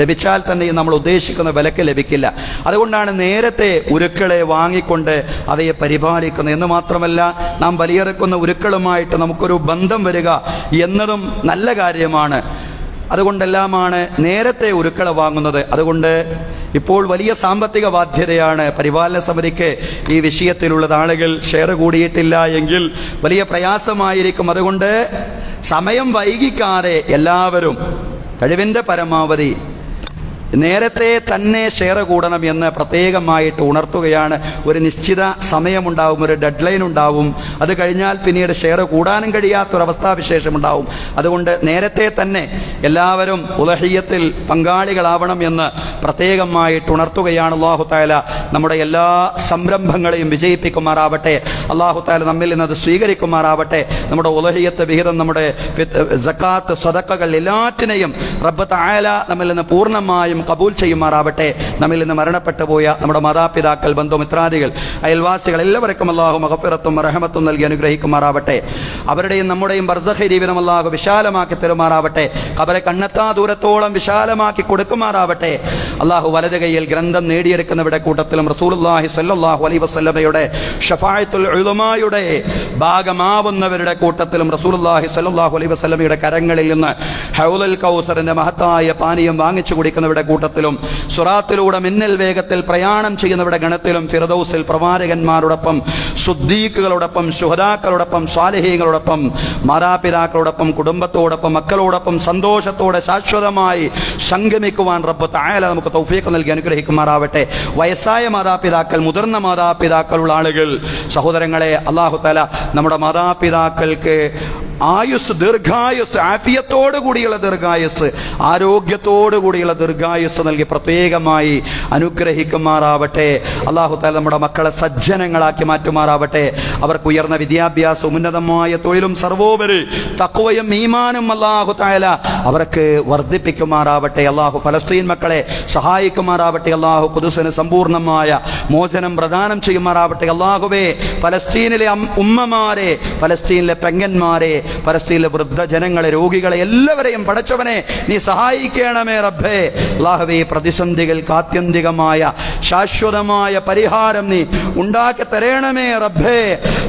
ലഭിച്ചാൽ തന്നെ നമ്മൾ ഉദ്ദേശിക്കുന്ന വിലക്ക് ലഭിക്കില്ല. അതുകൊണ്ടാണ് നേരത്തെ ഉരുക്കളെ വാങ്ങിക്കൊണ്ട് അവയെ പരിപാലിക്കുന്നത്. എന്ന് മാത്രമല്ല, നാം ബലിയിറക്കുന്ന ഉരുക്കളുമായിട്ട് നമുക്കൊരു ബന്ധം വരിക എന്നതും നല്ല കാര്യമാണ്. അതുകൊണ്ടെല്ലാമാണ് നേരത്തെ ഉരുക്കള വാങ്ങുന്നത്. അതുകൊണ്ട് ഇപ്പോൾ വലിയ സാമ്പത്തിക ബാധ്യതയാണ് പരിപാലന സമിതിക്ക് ഈ വിഷയത്തിലുള്ളത്. ആളുകൾ ഷെയർ കൂടിയിട്ടില്ല എങ്കിൽ വലിയ പ്രയാസമായിരിക്കും. അതുകൊണ്ട് സമയം വൈകിക്കാതെ എല്ലാവരും കഴിവിൻ്റെ പരമാവധി നേരത്തെ തന്നെ ഷെയർ കൂടണം എന്ന് പ്രത്യേകമായിട്ട് ഉണർത്തുകയാണ്. ഒരു നിശ്ചിത സമയമുണ്ടാവും, ഒരു ഡെഡ് ലൈൻ ഉണ്ടാവും. അത് കഴിഞ്ഞാൽ പിന്നീട് ഷെയർ കൂടാനും കഴിയാത്തൊരവസ്ഥാവിശേഷമുണ്ടാവും. അതുകൊണ്ട് നേരത്തെ തന്നെ എല്ലാവരും ഉളഹിയത്തിൽ പങ്കാളികളാവണം എന്ന് പ്രത്യേകമായിട്ട് ഉണർത്തുകയാണ്. അല്ലാഹു തആല നമ്മുടെ എല്ലാ സംരംഭങ്ങളെയും വിജയിപ്പിക്കുമാറാവട്ടെ. അല്ലാഹു തആല നമ്മിൽ നിന്നത് സ്വീകരിക്കുമാറാവട്ടെ. നമ്മുടെ ഉളഹിയത്ത് വിഹിതം, നമ്മുടെ സക്കാത്ത്, സദഖകൾ എല്ലാറ്റിനെയും റബ്ബ് തആല നമ്മിൽ നിന്ന് പൂർണ്ണമായും കബൂൽ ചെയ്യുമാറാവട്ടെ. നമ്മിൽ നിന്ന് മരണപ്പെട്ടു പോയ നമ്മുടെ മാതാപിതാക്കൾ, ബന്ധുമിത്രാദികൾ, അയൽവാസികൾ എല്ലാവർക്കും അല്ലാഹു മഗ്ഫിറത്തും റഹ്മത്തും നൽകി അനുഗ്രഹിക്കുമാറാവട്ടെ. അവരുടെയും നമ്മുടെയും ബർസഖി ജീവിതം അല്ലാഹു വിശാലമാക്കി തരുമാറാവട്ടെ. ഖബറെ കണ്ണെത്താ ദൂരത്തോളം വിശാലമാക്കി കൊടുക്കുമാറാവട്ടെ. അല്ലാഹു വലത് കൈയിൽ ഗ്രന്ഥം നേടിയെടുക്കുന്നവരുടെ കൂട്ടത്തിലും റസൂലുള്ളാഹി സ്വല്ലല്ലാഹു അലൈഹി വസല്ലമയുടെ ശഫാഅത്തുൽ ഉലമായുടെ ഭാഗമാവുന്നവരുടെ കൂട്ടത്തിലും റസൂലുള്ളാഹി സ്വല്ലല്ലാഹു അലൈഹി വസല്ലമയുടെ കരങ്ങളിൽ നിന്ന് ഹൗലുൽ കൗസറിന്റെ മഹത്തായ പാനീയം വാങ്ങിച്ചു കുടിക്കുന്നവരുടെ കൂട്ടത്തിലും സുറാത്തിലൂടെ മിന്നൽ വേഗത്തിൽ പ്രയാണം ചെയ്യുന്നവരുടെ ഗണത്തിലും ഫിർദൗസിൽ പ്രവാചകന്മാരോടൊപ്പം, സുദ്ദീഖുകളോടൊപ്പം, ശുഹദാക്കളോടൊപ്പം, സ്വാലിഹീങ്ങളോടൊപ്പം, മാതാപിതാക്കളോടൊപ്പം, കുടുംബത്തോടൊപ്പം, മക്കളോടൊപ്പം സന്തോഷത്തോടെ ശാശ്വതമായി സംഗമിക്കുവാൻ റബ്ബ് തആല നമുക്ക് തൗഫീഖ് നൽകി അനുഗ്രഹിക്കുമാറാവട്ടെ. വയസ്സായ മാതാപിതാക്കൾ, മുതിർന്ന മാതാപിതാക്കളുള്ള ആളുകൾ, സഹോദരങ്ങളെ, അല്ലാഹു തആല നമ്മുടെ മാതാപിതാക്കൾക്ക് ആയുസ്, ദീർഘായുസ്, ആഫിയത്തോടു കൂടിയുള്ള ദീർഘായുസ്, ആരോഗ്യത്തോടു കൂടിയുള്ള ദീർഘായുസ് നൽകി പ്രത്യേകമായി അനുഗ്രഹിക്കുമാറാവട്ടെ. അല്ലാഹു തആല നമ്മുടെ മക്കളെ സജ്ജനങ്ങളാക്കി മാറ്റുമാറാവട്ടെ. അവർക്ക് ഉയർന്ന വിദ്യാഭ്യാസവും ഉന്നതമായ തൊഴിലും സർവോപരി തഖ്വയും ഈമാനും അല്ലാഹു തആല അവർക്ക് വർദ്ധിപ്പിക്കുമാറാവട്ടെ. അല്ലാഹു ഫലസ്തീൻ മക്കളെ സഹായിക്കുമാറാവട്ടെ. അല്ലാഹു ഖുദ്സിന് സമ്പൂർണ്ണമായ മോചനം പ്രദാനം ചെയ്യുമാറാവട്ടെ. അല്ലാഹുവേ, ഫലസ്തീനിലെ ഉമ്മമാരെ, ഫലസ്തീനിലെ പെങ്ങന്മാരെ, ഫലസ്തീനിലെ വൃദ്ധജനങ്ങളെ, രോഗികളെ എല്ലാവരെയും പടച്ചവനെ നീ സഹായിക്കണമേ റബ്ബേ. അല്ലാഹുവേ, പ്രതിസന്ധികൾക്ക് ആത്യന്തികമായ ശാശ്വതമായ പരിഹാരം നീ ഉണ്ടാക്കി തരണമേ റബ്ബേ.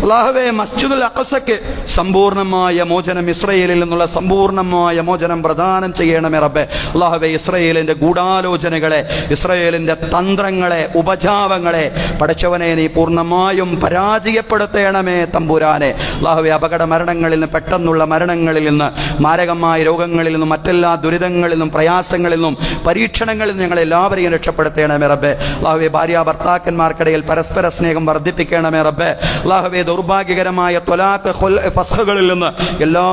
അല്ലാഹുവേ, മസ്ജിദുൽ അഖ്സയ്ക്ക് സമ്പൂർണ്ണമായ മോചനം, ഇസ്രായേലിൽ നിന്നുള്ള സമ്പൂർണ്ണമായ മോചനം പ്രദാനം ചെയ്യണമേ റബ്ബേ. അല്ലാഹുവേ, ഇസ്രായേലിന്റെ ഗൂഢാലോചനകളെ, ഇസ്രായേലിന്റെ തന്ത്രങ്ങളെ, ഉപജാവങ്ങളെ പടച്ചവനെ നീ പൂർണ്ണമായും പരാജയപ്പെടുത്തണമേ തമ്പുരാനെ. അല്ലാഹുവേ, അപകട മരണങ്ങളിൽ നിന്ന്, പെട്ടെന്നുള്ള മരണങ്ങളിൽ നിന്ന്, മാരകമായ രോഗങ്ങളിൽ നിന്നും, മറ്റെല്ലാ ദുരിതങ്ങളിൽ നിന്നും, പ്രയാസങ്ങളിൽ നിന്നും, പരീക്ഷണങ്ങളിൽ നിന്ന് ഞങ്ങളെ എല്ലാവരെയും രക്ഷപ്പെടുത്തണമേ റബ്ബേ. അല്ലാഹുവേ, ഭാര്യ ഭർത്താക്കന്മാർക്കിടയിൽ പരസ്പര സ്നേഹം വർദ്ധിപ്പിക്കണമേ റബ്ബേ. അല്ലാഹുവേ, ദൗർഭാഗ്യകരമായ ത്വലാഖ് ഫസ്ഖുകളിൽ നിന്ന് എല്ലാ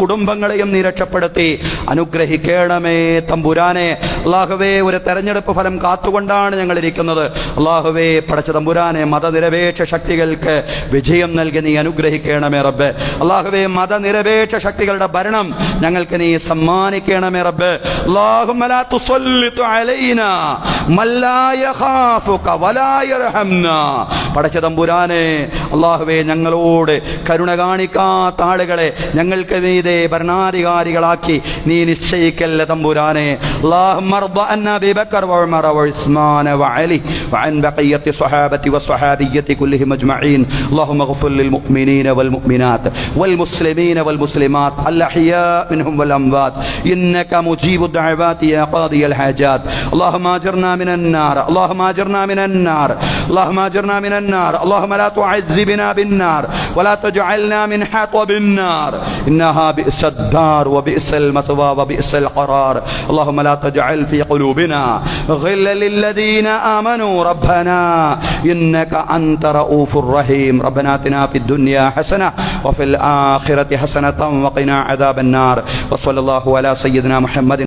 കുടുംബങ്ങളെയും നീ രക്ഷപ്പെടുത്തി അനുഗ്രഹിക്കണമേ തമ്പുരാനെ. അല്ലാഹുവേ, ഒരു തെരഞ്ഞെടുപ്പ് ഫലം കാത്തുകൊണ്ടാണ് ഞങ്ങൾ ഇരിക്കുന്നത്. അല്ലാഹുവേ, പടച്ച തമ്പുരാനെ, മതനിരപേക്ഷ ശക്തികൾക്ക് വിജയം നൽകി നീ അനുഗ്രഹിക്കണമേ റബ്ബേ. അല്ലാഹുവേ, മതനിരപേക്ഷ ശക്തികളുടെ ഭരണം ഞങ്ങൾക്ക് നീ സമ്മാനിക്കണമേ റബ്ബേ. അല്ലാഹുമ്മ ലാ തുസല്ലിതു അലൈനാ മൻ ലാ യഖാഫുക വലാ യർഹംനാ. പടച്ച തമ്പുരാനെ, അല്ലാഹുവേ, ഞങ്ങളോട് കരുണ കാണിക്കാത്ത ആളുകളെ ഞങ്ങൾക്ക് മീതെ ഭരണാധികാരികളാക്കി നീ നിശ്ചയിക്കല്ല തമ്പുരാനെ. اللهم ارض عن ابي بكر وعمر وعثمان وعلي وعن بقيه الصحابه والصحابيه كلهم اجمعين. اللهم اغفر للمؤمنين والمؤمنات والمسلمين والمسلمات الاحياء منهم والاموات انك مجيب الدعوات يا قاضي الحاجات. اللهم اجرنا من النار، اللهم اجرنا من النار، اللهم اجرنا من النار. اللهم لا تعذبنا بالنار ولا تجعلنا من حطب النار انها بئس الدار وبئس المثوى وبئس القرار. اللهم لا تجعل في قلوبنا غلا للذين آمنوا ربنا إنك أنت رؤوف رحيم. ربنا آتنا في الدنيا حسنة وفي الآخرة حسنة وقنا عذاب النار. وصلى الله على سيدنا محمد.